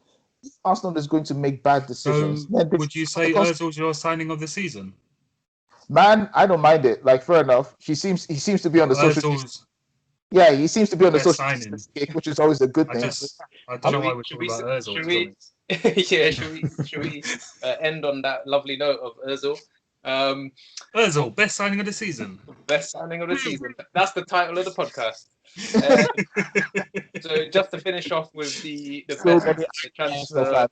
Arsenal is going to make bad decisions. So, would you say Ozil's your signing of the season? Man, I don't mind it. Like, fair enough. He seems to be on the social. Yeah, he seems to be on the social kick, which is always a good thing. I don't know why we're talking about Ozil. Should we end on that lovely note of Ozil? Ozil, best signing of the season. Best signing of the season. That's the title of the podcast. So just to finish off with the best transfer.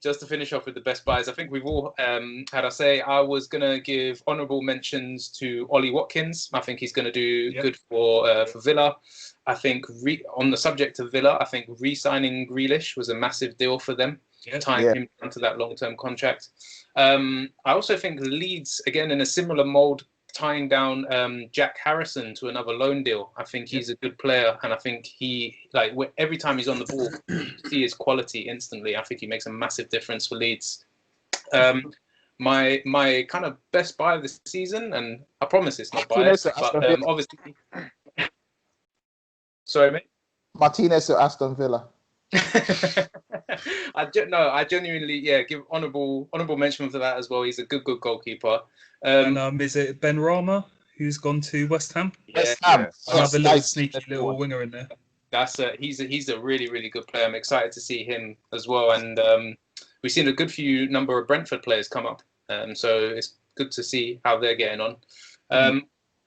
Just to finish off with the best buys, I think we've all had our say. I was gonna give honourable mentions to Ollie Watkins. I think he's gonna do good for Villa. I think on the subject of Villa, I think re-signing Grealish was a massive deal for them, tying him down to that long-term contract. I also think Leeds, again in a similar mould, tying down Jack Harrison to another loan deal. I think he's a good player, and I think every time he's on the ball, you see his quality instantly. I think he makes a massive difference for Leeds. My kind of best buy of the season, and I promise it's not biased, but obviously. Sorry, mate. Martinez to Aston Villa. I genuinely give honourable mention for that as well. He's a good goalkeeper. And is it Ben Rama who's gone to West Ham? West Ham. Another little sneaky little winger in there. He's a really, really good player. I'm excited to see him as well. And we've seen a good few number of Brentford players come up. So it's good to see how they're getting on.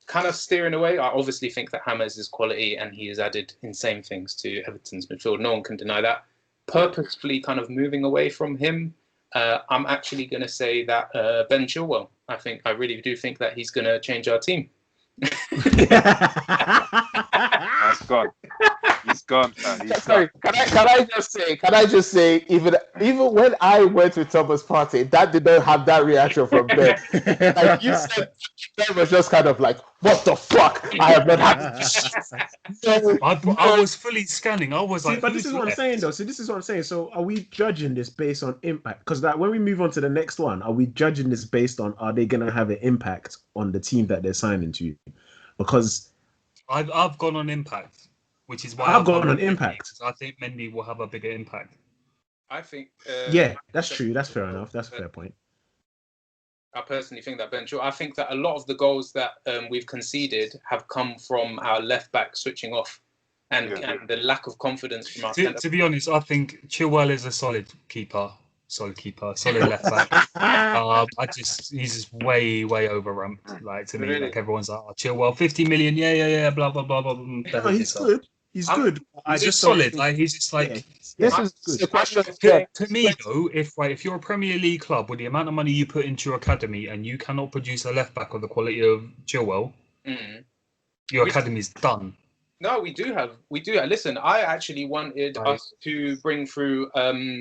Kind of steering away, I obviously think that James is quality and he has added insane things to Everton's midfield. No one can deny that. Purposefully kind of moving away from him, I'm actually going to say that Ben Chilwell. I really do think that he's going to change our team. That's gone. He's gone, man. Sorry, can I just say, even when I went with Thomas Partey, that did not have that reaction from Ben. Like you said, Ben was just kind of like, "What the fuck? I have not had this." I was fully scanning. I was like, but this is what I'm saying, though. So this is what I'm saying. So are we judging this based on impact? Because when we move on to the next one, are we judging this based on are they going to have an impact on the team that they're signing to? Because I've gone on impact, which is why I've gone on impact. I think Mendy will have a bigger impact. I think. That's true. That's fair enough. That's a fair point. I personally think that Ben Chilwell. I think that a lot of the goals that we've conceded have come from our left back switching off, and the lack of confidence from our. To be honest, I think Chilwell is a solid left back. He's just way overramped. Like to me, Really? like everyone's like, oh, Chilwell, 50 million, yeah, blah blah blah blah. No, he's good. He's good. I He's just solid. don't Like he's just like. yeah, This yeah, is good. the question. To me, though, if you're a Premier League club with the amount of money you put into your academy and you cannot produce a left back of the quality of Chilwell, your academy's done. No, we do have. Listen, I actually wanted us to bring through. I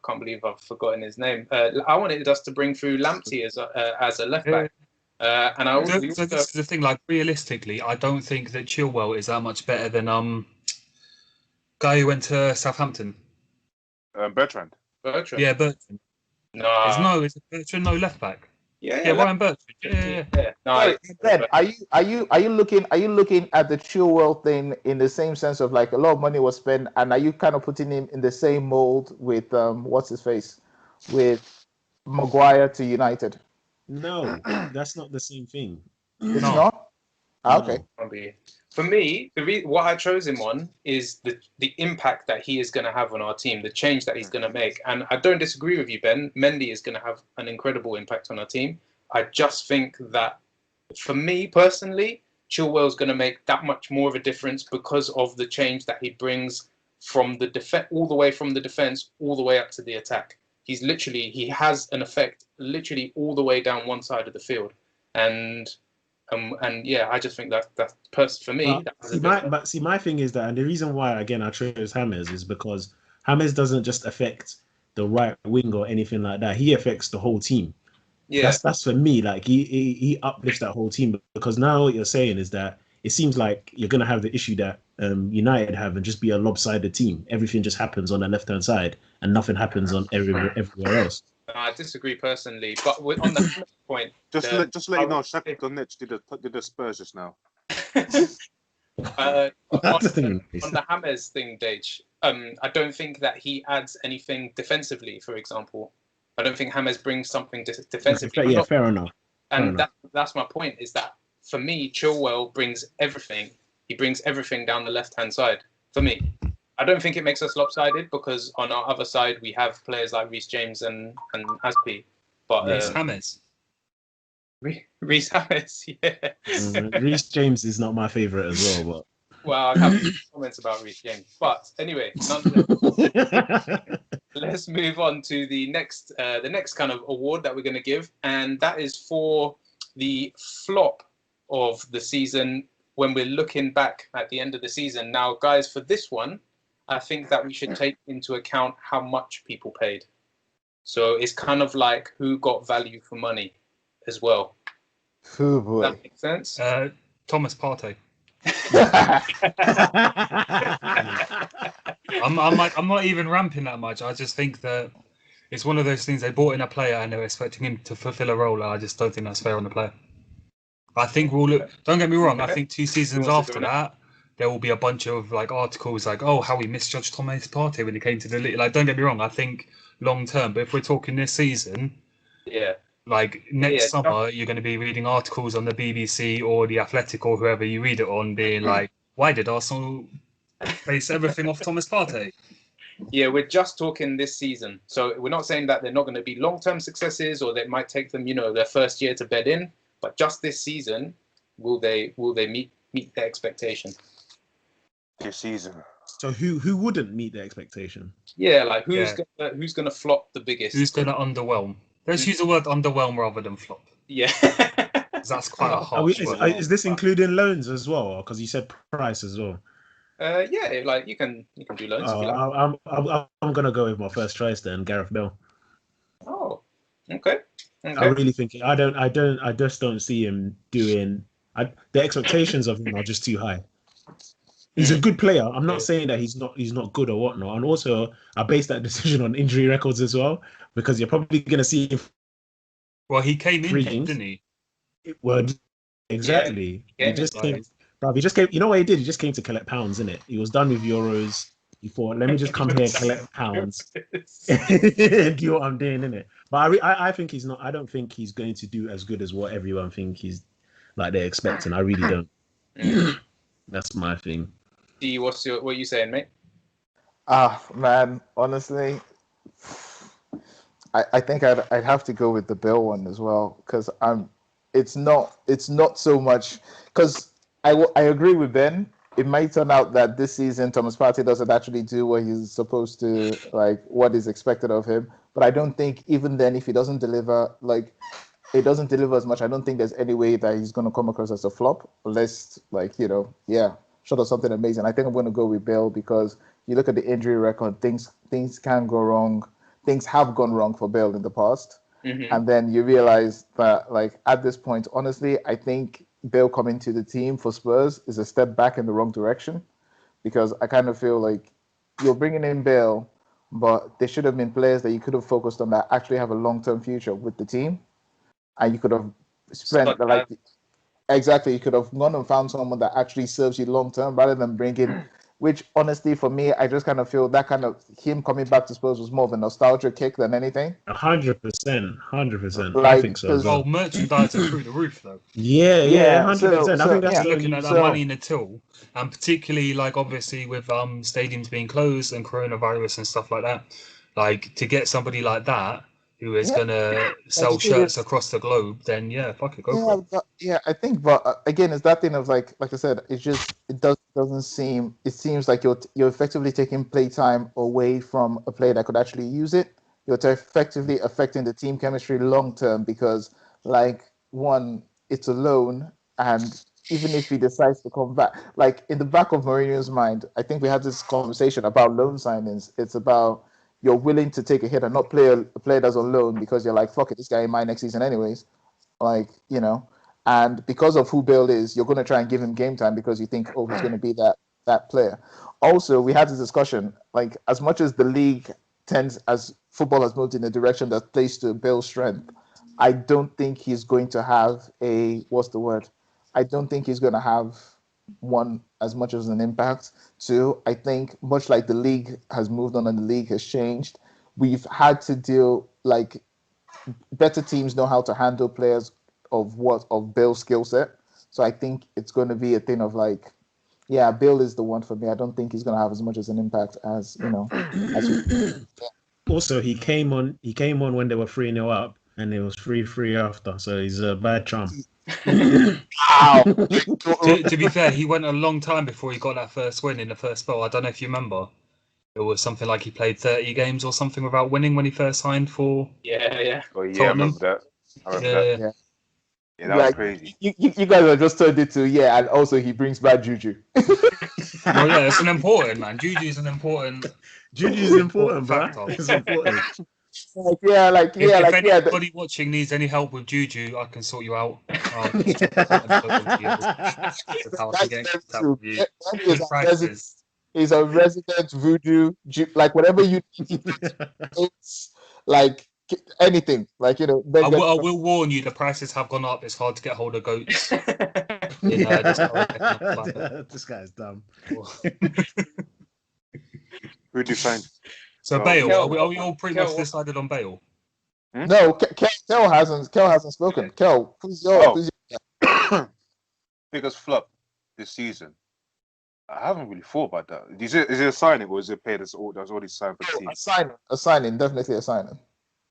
can't believe I've forgotten his name. I wanted us to bring through Lamptey as a left back. And I also, So this is the thing. Like realistically, I don't think that Chilwell is that much better than guy who went to Southampton. Bertrand. Yeah, Bertrand. No. Is Bertrand no left back? Yeah, Ryan Bertrand. Yeah. No, Ben, are you looking at the Chilwell thing in the same sense of like a lot of money was spent, and are you kind of putting him in the same mold with what's his face, with Maguire to United? No, that's not the same thing. It's not. Ah, okay. For me, what I chose him on is the impact that he is going to have on our team, the change that he's going to make. And I don't disagree with you, Ben. Mendy is going to have an incredible impact on our team. I just think that, for me personally, Chilwell's going to make that much more of a difference because of the change that he brings from the defense, all the way from the defense, all the way up to the attack. He has an effect literally all the way down one side of the field. And yeah, I just think that for me. My thing is that, and the reason why again I chose James is because James doesn't just affect the right wing or anything like that. He affects the whole team. Yeah, that's for me. Like he uplifts that whole team, because now what you're saying is that it seems like you're gonna have the issue that United have and just be a lopsided team. Everything just happens on the left hand side and nothing happens on everywhere else. I disagree personally, but on the point, just let you know, Shakhtar Donetsk did the Spurs just now. On the James thing, Dage, I don't think that he adds anything defensively. For example, I don't think James brings something defensively. Yeah, fair enough. And that's my point. Is that for me, Chilwell brings everything. He brings everything down the left-hand side. For me, I don't think it makes us lopsided because on our other side we have players like Reece James and Aspi. But Reece James, yeah. Reece James is not my favourite as well, but well, I have comments about Reece James. But anyway, let's move on to the next kind of award that we're going to give, and that is for the flop of the season when we're looking back at the end of the season. Now, guys, for this one, I think that we should take into account how much people paid. So it's kind of like who got value for money as well. Oh boy. Does that make sense? Thomas Partey. I'm not even ramping that much. I just think that it's one of those things. They brought in a player and they're expecting him to fulfill a role. And I just don't think that's fair on the player. I think we'll look. Don't get me wrong. I think 2 seasons after that, there will be a bunch of like articles like, "Oh, how we misjudged Thomas Partey when he came to the league." Like, don't get me wrong. I think long term, but if we're talking this season, yeah, like next summer, you're going to be reading articles on the BBC or the Athletic or whoever you read it on, being like, "Why did Arsenal base everything off Thomas Partey?" Yeah, we're just talking this season, so we're not saying that they're not going to be long-term successes or that might take them, their first year to bed in. But just this season, will they meet their expectation? This season. So who wouldn't meet their expectation? Yeah, like who's gonna flop the biggest? Who's gonna underwhelm? Let's use the word underwhelm rather than flop. Yeah, that's quite a harsh word. Is this including loans as well? Because you said price as well. Yeah, like you can do loans. If you like. I'm gonna go with my first choice then, Gareth Bale. Oh, okay. I really think I just don't see him doing. The expectations of him are just too high. He's a good player. I'm not saying that he's not good or whatnot. And also, I base that decision on injury records as well, because you're probably going to see him. Well, he came in, didn't he? Well, exactly. Yeah. He just came. You know what he did? He just came to collect pounds, innit? He was done with Euros. He thought, let me just come here and collect pounds and do what I'm doing, innit? But I think he's not. I don't think he's going to do as good as what everyone think he's like they're expecting. I really don't. That's my thing. D, what are you saying, mate? Man, honestly, I think I'd have to go with the Bill one as well because it's not so much because I agree with Ben. It might turn out that this season Thomas Partey doesn't actually do what he's supposed to, like what is expected of him. But I don't think even then, if he doesn't deliver, like it doesn't deliver as much, I don't think there's any way that he's going to come across as a flop unless, like, short of something amazing. I think I'm going to go with Bale because you look at the injury record, things can go wrong. Things have gone wrong for Bale in the past. Mhm. And then you realize that, like, at this point, honestly, I think Bale coming to the team for Spurs is a step back in the wrong direction because I kind of feel like you're bringing in Bale, but they should have been players that you could have focused on that actually have a long-term future with the team. And you could have spent Scott like exactly. You could have gone and found someone that actually serves you long term rather than bringing. Which honestly, for me, I just kind of feel that kind of him coming back to Spurs was more of a nostalgia kick than anything. 100%, 100%. I Like, think so as Well, well. merchandise are through the roof though. Yeah, Yeah, 100%. I so- think that's yeah. the Looking at that So- money in the till, and particularly like obviously with stadiums being closed and coronavirus and stuff like that, like to get somebody like that who is Yeah. gonna sell the thing shirts is- across the globe, then yeah, fuck it, go for it. I think, but again, it's that thing of like I said, it's just doesn't seem. It seems like you're effectively taking playtime away from a player that could actually use it. You're effectively affecting the team chemistry long term because, like, one, it's a loan, and even if he decides to come back, like in the back of Mourinho's mind, I think we had this conversation about loan signings. It's about you're willing to take a hit and not play a player that's on loan because you're like, fuck it, this guy ain't mine next season anyways. Like, and because of who Bale is, you're going to try and give him game time because you think, oh, he's going to be that player. Also, we had this discussion, like, as much as the league tends, as football has moved in a direction that plays to Bale's strength, I don't think he's going to have I don't think he's going to have one as much as an impact. Two, I think much like the league has moved on and the league has changed, we've had to deal like better teams know how to handle players of Bale's skill set. So I think it's going to be a thing of like, yeah, Bale is the one for me. I don't think he's going to have as much as an impact as Also, he came on when they were 3-0 up, and it was 3-3 after. So he's a bad chum. Wow. To be fair, he went a long time before he got that first win in the first spell. I don't know if you remember. It was something like he played 30 games or something without winning when he first signed for Yeah. Oh yeah, I Tottenham. remember that. I remember that. Yeah. Yeah, that was crazy. You guys are just turned it to and also he brings bad juju. Well, yeah, it's an important man. Juju's an important. Juju's important, bro. factor. It's important. If anybody watching needs any help with Juju, I can sort you out. He's a resident voodoo, like whatever you need, like anything, like I will warn you, the prices have gone up. It's hard to get hold of goats. This guy's dumb. Who do you find? So Bale, are we all pretty much decided on Bale? No, Kel hasn't spoken. Kel, who's your Biggest flop this season? I haven't really thought about that. Is it a signing or is it a player that's already signed for the team? A signing, definitely a signing.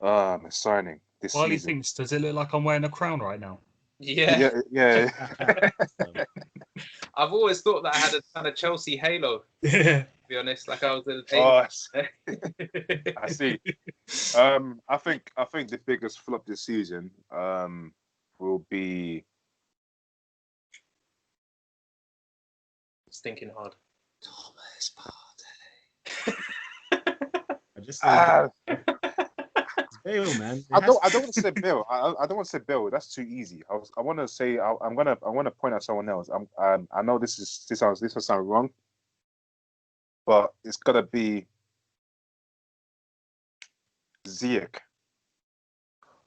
A signing this Wiley season. thinks, does it look like I'm wearing a crown right now? Yeah. Yeah. I've always thought that I had a kind of Chelsea halo. Yeah. To be honest, like I was a. I see. I think the biggest flop this season will be. It's thinking hard. Thomas I just say Bale, man. I don't want to say Bill. I don't want to say Bill. That's too easy. I want to say I'm gonna point out someone else. I know this will sound wrong, but it's gotta be Ziyech.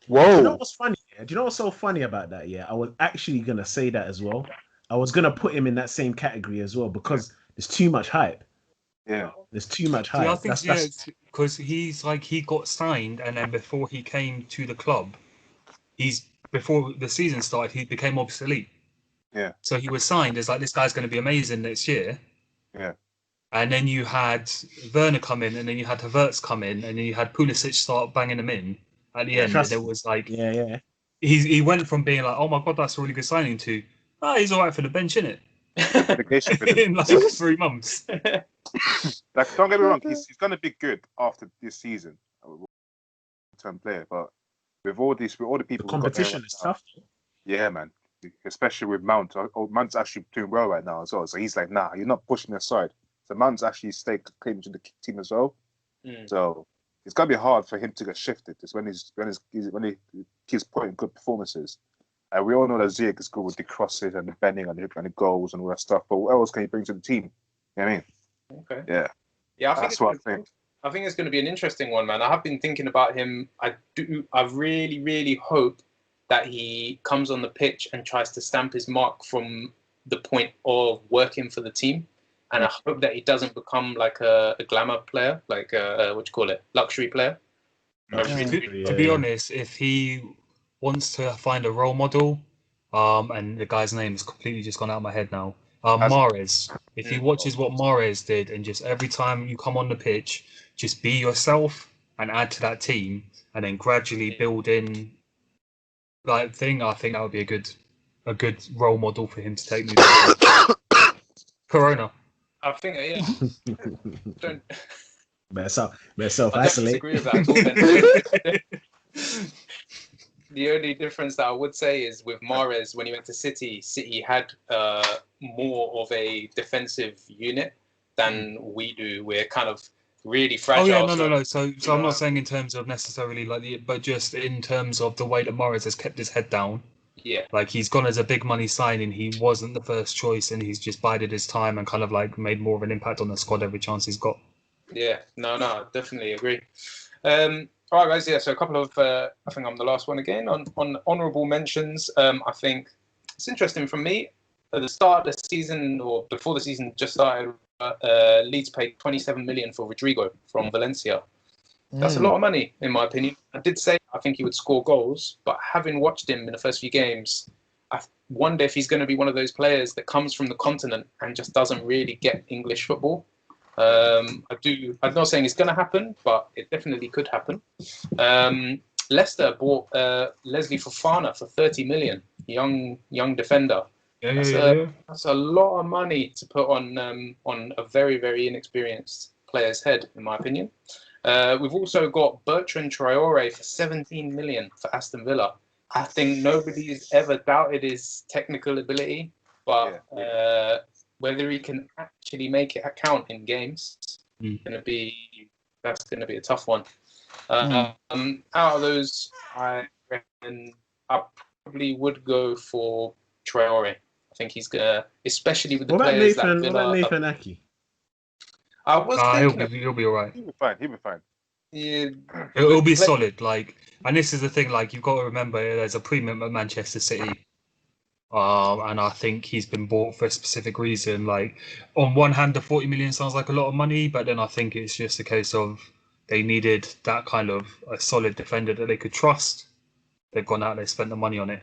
Whoa! Do you know what's funny? Do you know what's so funny about that? Yeah, I was actually gonna say that as well. I was gonna put him in that same category as well because there's too much hype. Yeah, there's too much hype. I think because he's like he got signed and then before he came to the club, before the season started, he became obsolete. Yeah. So he was signed as like this guy's going to be amazing next year. Yeah. And then you had Werner come in, and then you had Havertz come in, and then you had Pulisic start banging them in at the end. Trust There me. was like, Yeah. he went from being like, oh my God, that's a really good signing to, he's all right for the bench, innit? Obligation for them. In like 3 months. Like, don't get me wrong, he's going to be good after this season. Term player, but with all the people The we've got competition is tough. yeah, man. Especially with Mount. Mount's actually doing well right now as well. So he's like, nah, you're not pushing me aside. So Mount's actually stayed claimed to the team as well. So it's gonna be hard for him to get shifted. It's when he keeps putting good performances. And we all know that Ziyech is good with the crosses and the bending and the goals and all that stuff. But what else can he bring to the team? You know what I mean? Okay. Yeah. Yeah, I think That's what I think. I think it's going to be an interesting one, man. I have been thinking about him. I really, really hope that he comes on the pitch and tries to stamp his mark from the point of working for the team. And I hope that he doesn't become like a glamour player, like luxury player. To be honest, if he wants to find a role model, and the guy's name is completely just gone out of my head now, Mahrez. If he watches what Mahrez did, and just every time you come on the pitch, just be yourself and add to that team, and then gradually build in like thing, I think that would be a good role model for him to take me. Corona. I think, yeah. Don't. Better I self-isolate. disagree with that at all. The only difference that I would say is with Mahrez, when he went to City had more of a defensive unit than we do. We're kind of really fragile. Oh yeah, no. So I'm not saying in terms of necessarily but just in terms of the way that Mahrez has kept his head down. Yeah. Like he's gone as a big money signing. He wasn't the first choice, and he's just bided his time and kind of like made more of an impact on the squad every chance he's got. Yeah. No, I definitely agree. All right, guys. Yeah. So a couple of, I think I'm the last one again on honourable mentions. I think it's interesting for me. At the start of the season, or before the season just started, Leeds paid 27 million for Rodrigo from Valencia. That's a lot of money, in my opinion. I did say I think he would score goals, but having watched him in the first few games, I wonder if he's going to be one of those players that comes from the continent and just doesn't really get English football. I'm not saying it's going to happen, but it definitely could happen. Leicester bought Leslie Fofana for 30 million, young defender. That's a lot of money to put on a very, very inexperienced player's head, in my opinion. We've also got Bertrand Traore for 17 million for Aston Villa. I think nobody's ever doubted his technical ability, but whether he can actually make it count in games, that's going to be a tough one. Out of those, I reckon I probably would go for Traore. I think he's gonna, especially with the players that Villa. What about Nathan Aki? I was thinking he'll be all right. He'll be fine. Yeah, it'll be solid. Like, and this is the thing. Like, you've got to remember, there's a premium at Manchester City, and I think he's been bought for a specific reason. Like, on one hand, the 40 million sounds like a lot of money, but then I think it's just a case of they needed that kind of a solid defender that they could trust. They've gone out, they spent the money on it.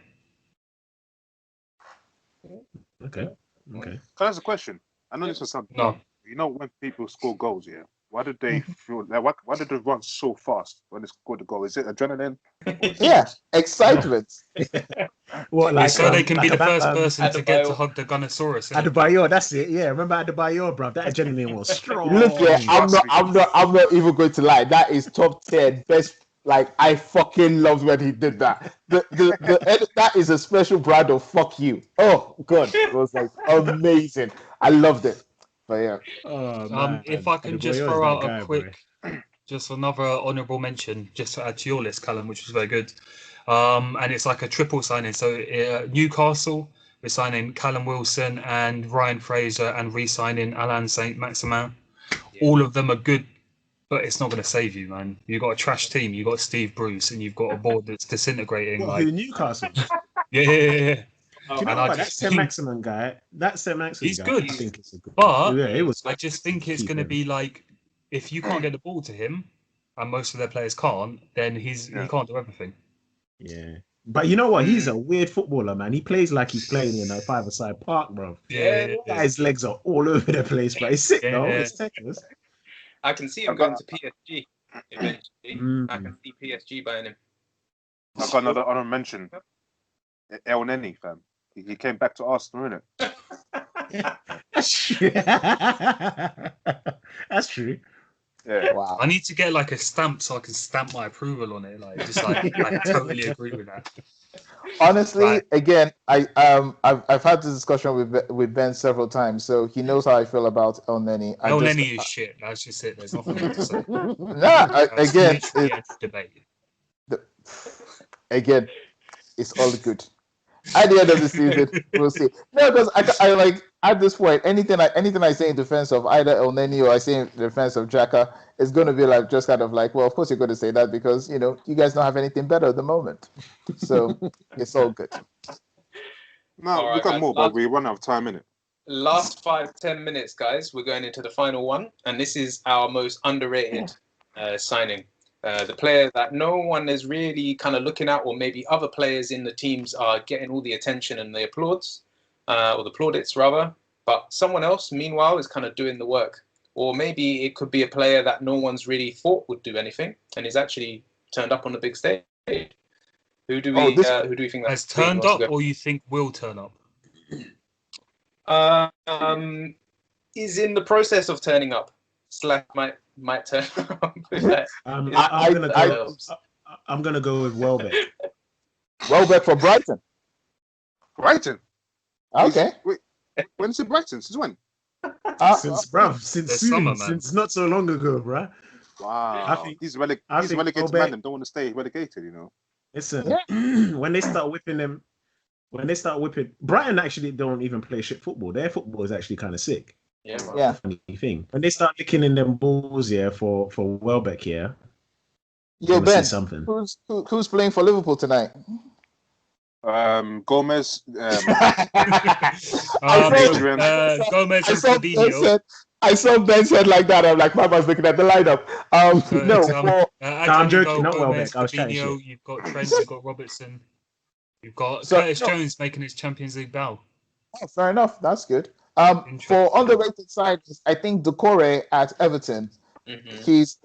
Okay. Can I ask a question? I know this was something. No. You know, when people score goals, why did they feel like? Why did they run so fast when they scored the goal? Is it adrenaline? Yeah, excitement. What, like, so they can be the first person to get Adebayo. to hug the Gunnosaurus. Adebayo, that's it. Yeah, remember Adebayo, bro? That adrenaline was strong. Look, I'm not even going to lie. That is top 10 best. Like, I fucking loved when he did that. That is a special brand of fuck you. Oh god, it was like amazing. I loved it. But yeah. Oh, man. If I can just Adebayo throw is out that guy, a quick, just another honourable mention, just to add to your list, Callum, which was very good. And it's like a triple signing. So Newcastle, we're signing Callum Wilson and Ryan Fraser, and re-signing Alain Saint-Maximin. All of them are good, but it's not going to save you, man. You've got a trash team. You've got Steve Bruce, and you've got a board that's disintegrating. What, who, Newcastle? Yeah. Do you know what? That Saint-Maximin guy, he's guy, good. I think it's a good. But it was. I just think it's going to be like, if you can't get the ball to him, and most of their players can't, then he can't do everything. Yeah. But you know what? He's a weird footballer, man. He plays like he's playing in a five-a-side park, bro. Yeah. His legs are all over the place, but it's sick though. It's Texas. I can see him going to PSG eventually. I can see PSG buying him. I've got another honorable mention. El Neni, fam. He came back to Arsenal, innit? That's true. Yeah. Wow. I need to get like a stamp so I can stamp my approval on it. Like, just like I totally agree with that. Honestly, Right. again, I've had this discussion with Ben several times, so he knows how I feel about El Neni. El Neni is shit. That's just it. There's nothing more to say. Nah, That's literally a debate. again, it's all good. At the end of the season, we'll see. No, because I like at this point, anything I say in defense of either El Neni or I say in defense of Xhaka, it's going to be like just kind of like, well, of course you're going to say that because you guys don't have anything better at the moment, so it's all good. No, we've got more, but we run out of time, innit? Last 5-10 minutes, guys. We're going into the final one, and this is our most underrated signing. The player that no one is really kind of looking at, or maybe other players in the teams are getting all the attention and the applauds, or the plaudits rather, but someone else, meanwhile, is kind of doing the work. Or maybe it could be a player that no one's really thought would do anything, and is actually turned up on the big stage. Who do we think has turned up, or you think will turn up? Is in the process of turning up. Might turn up. I'm gonna go with Welbeck. Welbeck for Brighton. Brighton? Okay. Wait, when's it Brighton? Since when? Since summer, man. since not so long ago, bruh. Wow. I think relegated Welbeck- man and don't want to stay relegated, Listen, when they start whipping, Brighton actually don't even play shit football. Their football is actually kind of sick. Yeah. Yeah. Funny thing. When they start licking in them balls, for Welbeck, Yo, you'll Ben, see something. who's playing for Liverpool tonight? Gomez. Gomez Adrian. Gomez and Fabinho. I saw Ben said like that. I'm like, Mama's looking at the lineup. I'm joking, not Welbeck. I was chatting Fabinho, shit. you've got Trent, you've got Robertson, you've got Curtis Jones making his Champions League bow. Oh, fair enough. That's good. For underrated side, I think Doucouré at Everton. Mm-hmm. He's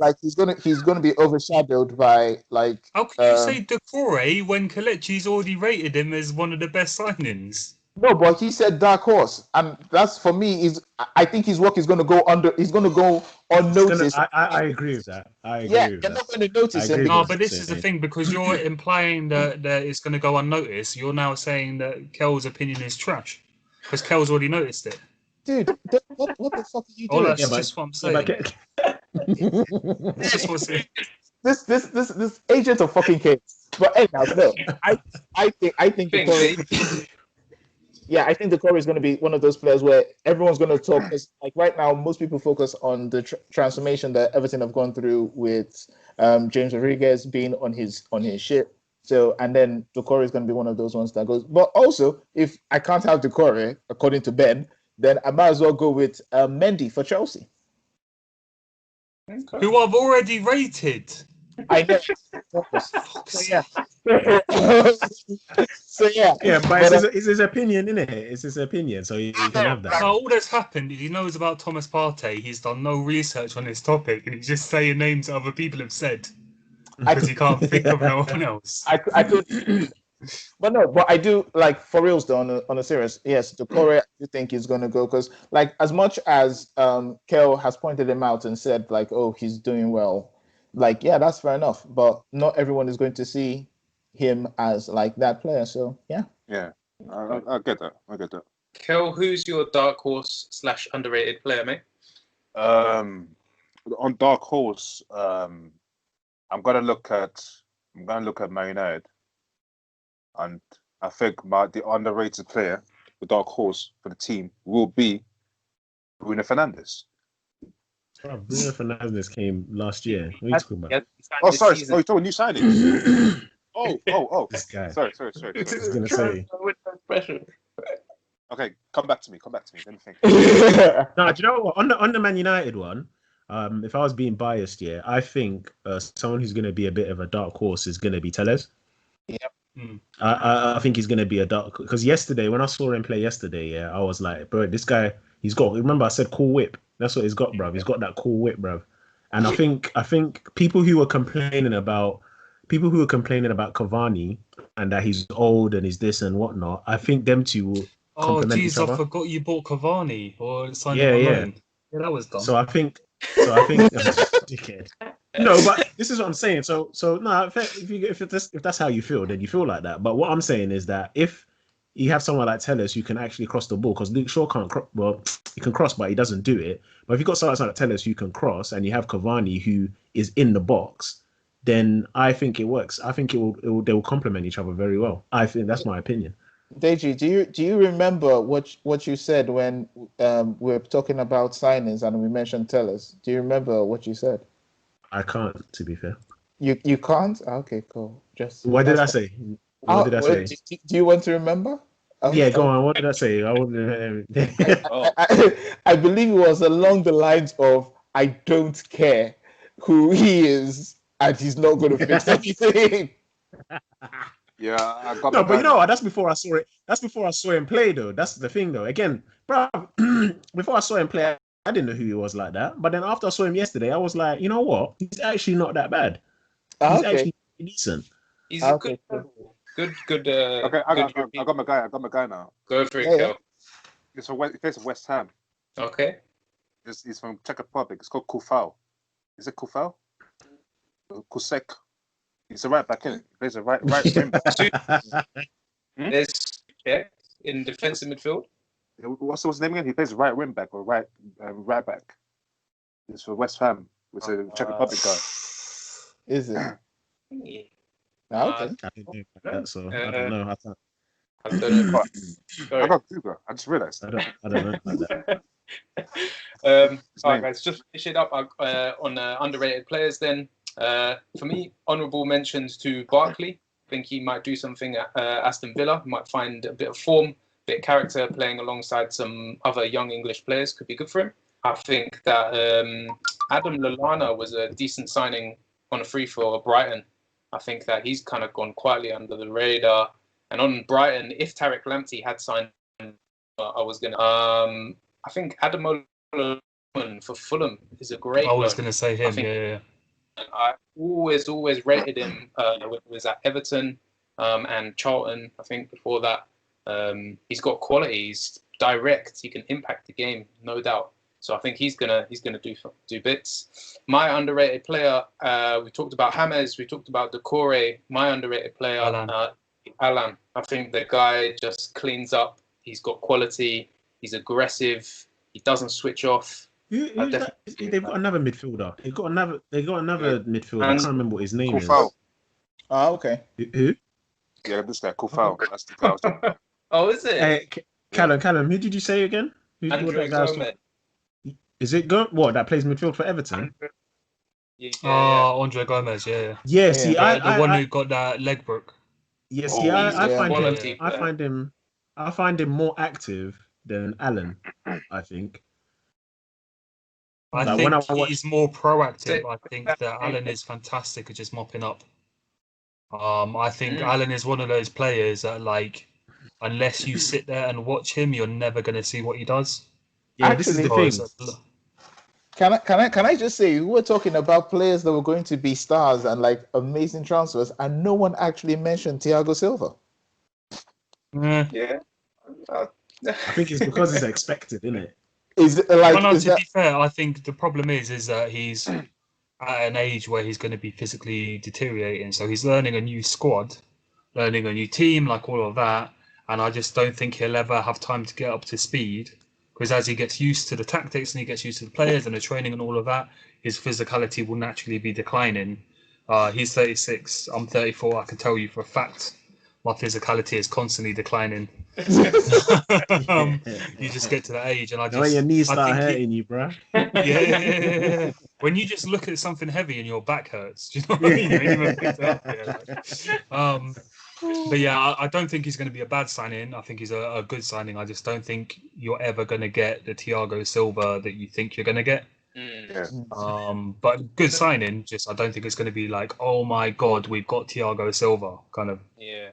gonna be overshadowed by like. How can you say Doucouré when Kelechi's already rated him as one of the best signings? No, but he said dark horse, and that's for me. I think his work is gonna go under. He's gonna go unnoticed. I agree with that. You're not gonna notice him. No, but this is the thing, because you're implying that it's gonna go unnoticed. You're now saying that Kel's opinion is trash because Kel's already noticed it. Dude, what the fuck are you doing? Oh, that's just what I'm saying. This agent of fucking case. But anyhow, no. I think Doucouré, I think Doucouré is going to be one of those players where everyone's going to talk. Like right now, most people focus on the transformation that Everton have gone through with James Rodriguez being on his ship. So, and then Doucouré is going to be one of those ones that goes. But also, if I can't have Doucouré, according to Ben, then I might as well go with Mendy for Chelsea. Okay. Who I've already rated. I know. So yeah. Yeah, but it's his opinion, isn't it? It's his opinion, so you can have that. All that's happened is he knows about Thomas Partey. He's done no research on this topic, and he's just saying names that other people have said because he can't think of no one else. I could. But I do, like, for reals though, on a serious, yes, Doucouré, I do think he's going to go because, like, as much as Kel has pointed him out and said, like, oh, he's doing well, like, yeah, that's fair enough, but not everyone is going to see him as, like, that player, so, yeah. Yeah, I get that. Kel, who's your dark horse / underrated player, mate? On dark horse, I'm gonna look at Man United. And I think the underrated player, the dark horse for the team, will be Bruno Fernandes. Oh, Bruno Fernandes came last year. What are you talking about? Oh, sorry. Oh, you're talking new signings. Oh. This guy. Sorry. I was gonna say. Okay, come back to me. Let me think. No, do you know what? On the Man United one, if I was being biased, I think someone who's going to be a bit of a dark horse is going to be Telles. Yep. I think he's going to be a dark. Because yesterday, when I saw him play yesterday, yeah, I was like, bro, this guy, he's got. Remember, I said cool whip. That's what he's got, bruv. He's got that cool whip, bruv. And I think people who were complaining about Cavani and that he's old and he's this and whatnot, I think them two will Oh, complement each jeez, I other. forgot you bought Cavani or signed Yeah, him on yeah. loan. Yeah, that was dumb. So I think, dickhead. No, but this is what I'm saying. So no, if that's how you feel, then you feel like that. But what I'm saying is that if you have someone like Telles who can actually cross the ball, because Luke Shaw can't well, he can cross, but he doesn't do it. But if you've got someone like Telles who can cross, and you have Cavani who is in the box, then I think it works. I think they will complement each other very well. I think that's my opinion. Deji, do you remember what you said when we were talking about signings and we mentioned Tellers? Do you remember what you said? I can't, to be fair. You can't? Okay, cool. Just What did I say? What did I say? Do you want to remember? Yeah, go on. What did I say? I wouldn't. I believe it was along the lines of, I don't care who he is, and he's not going to fix anything. Yeah, I got No, but you know what? That's before I saw it. That's before I saw him play, though. That's the thing, though. Again, bro, before I saw him play, I didn't know who he was like that. But then after I saw him yesterday, I was like, you know what? He's actually not that bad. He's actually decent. He's a good. Okay, I got my guy. I got my guy now. Go for it, Kel. It's for West Ham. Okay. He's from Czech Republic. It's called Kufal. Is it Kufal? Kusek. He's a right back, isn't it? He plays a right wing back. There's in defensive midfield. What's his name again? He plays right wing back or right back. It's for West Ham. It's a Czech Republic guy. Is it? Yeah. Okay. I didn't know that, so I don't know. I don't know. I got Google. I just realized. I don't know about that. All right, guys, just finish it up on underrated players then. For me, honourable mentions to Barkley. I think he might do something at Aston Villa. He might find a bit of form, a bit of character playing alongside some other young English players. Could be good for him. I think that Adam Lallana was a decent signing on a free for Brighton. I think that he's kind of gone quietly under the radar. And on Brighton, if Tariq Lamptey had signed, I was going to... I think Adam Lallana for Fulham is a great... I was going to say him, yeah. I always rated him when he was at Everton and Charlton. I think before that, he's got quality. He's direct. He can impact the game, no doubt. So I think he's gonna do bits. My underrated player. We talked about James. We talked about Decore. My underrated player, Alan. I think the guy just cleans up. He's got quality. He's aggressive. He doesn't switch off. They've got another midfielder. They got another midfielder. I can't remember what his name is. Oh, okay. Who? Yeah, this guy, Kufal. That's the guy. Oh, is it? Hey, Callum, who did you say again? Andre Gomez. Is it what that plays midfield for Everton? Andre Gomez, yeah. Yeah, see, the one who got that leg broke. Yeah, see, I find him more active than Alan. I think. I think he's more proactive. I think that Alan is fantastic at just mopping up. I think Alan is one of those players that, like, unless you sit there and watch him, you're never going to see what he does. Yeah, actually, this is the thing. Can I just say, we were talking about players that were going to be stars and like amazing transfers, and no one actually mentioned Thiago Silva. Yeah. I think it's because it's expected, isn't it? To be fair, I think the problem is that he's at an age where he's going to be physically deteriorating. So he's learning a new squad, learning a new team, like all of that. And I just don't think he'll ever have time to get up to speed. Because as he gets used to the tactics and he gets used to the players and the training and all of that, his physicality will naturally be declining. He's 36, I'm 34. I can tell you for a fact my physicality is constantly declining. You just get to that age, and your knees start hurting you, bro. Yeah. When you just look at something heavy and your back hurts, do you know what I mean? You even picked it up. But yeah, I don't think he's going to be a bad signing. I think he's a good signing. I just don't think you're ever going to get the Thiago Silva that you think you're going to get. But good signing. Just I don't think it's going to be like, oh my god, we've got Thiago Silva kind of. Yeah.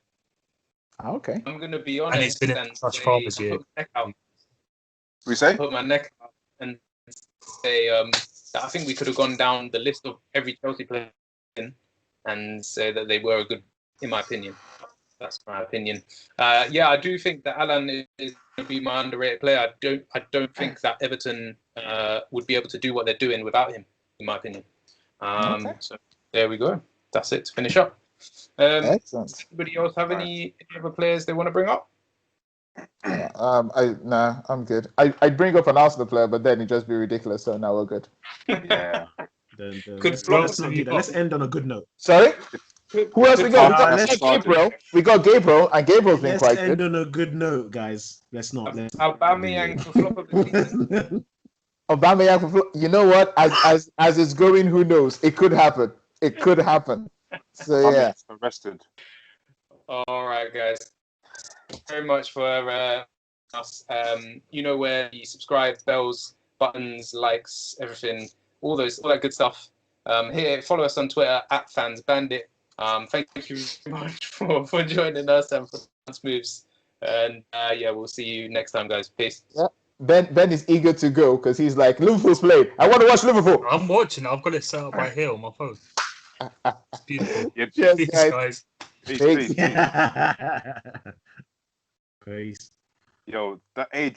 Okay. I'm going to be And he's honest been in and such say, farmers year. put my neck out, We say? put my neck out and say that I think we could have gone down the list of every Chelsea player and say that they were a good, in my opinion. That's my opinion. Yeah, I do think that Alan is going to be my underrated player. I don't think that Everton would be able to do what they're doing without him, in my opinion. Okay. So there we go. That's it to finish up. Excellent. Does anybody else have any other players they want to bring up? I'm good. I'd bring up an Arsenal player, but then it'd just be ridiculous. So now we're good. Yeah. Could Let's flop not have do you that. got? Let's end on a good note. Sorry. Who else we got? let's- Gabriel. We got Gabriel, and Gabriel's been Let's quite end good. on a good note, guys. Let's not. Aubameyang for flop of the season. Aubameyang, you know what? As it's going, who knows? It could happen. It could happen. So yeah. Arrested. All right, guys. Thank you very much for us. You know where you subscribe, bells, buttons, likes, everything, all that good stuff. Here, follow us on Twitter at fansbandit. Thank you very much for joining us and for Dance Moves. And yeah, we'll see you next time, guys. Peace. Yeah. Ben is eager to go because he's like, Liverpool's played. I want to watch Liverpool. I'm watching. I've got it set up right here on my phone. It's beautiful. Yep. Cheers, Peace, guys. guys. Peace, Thanks. peace. Peace. Yo, that age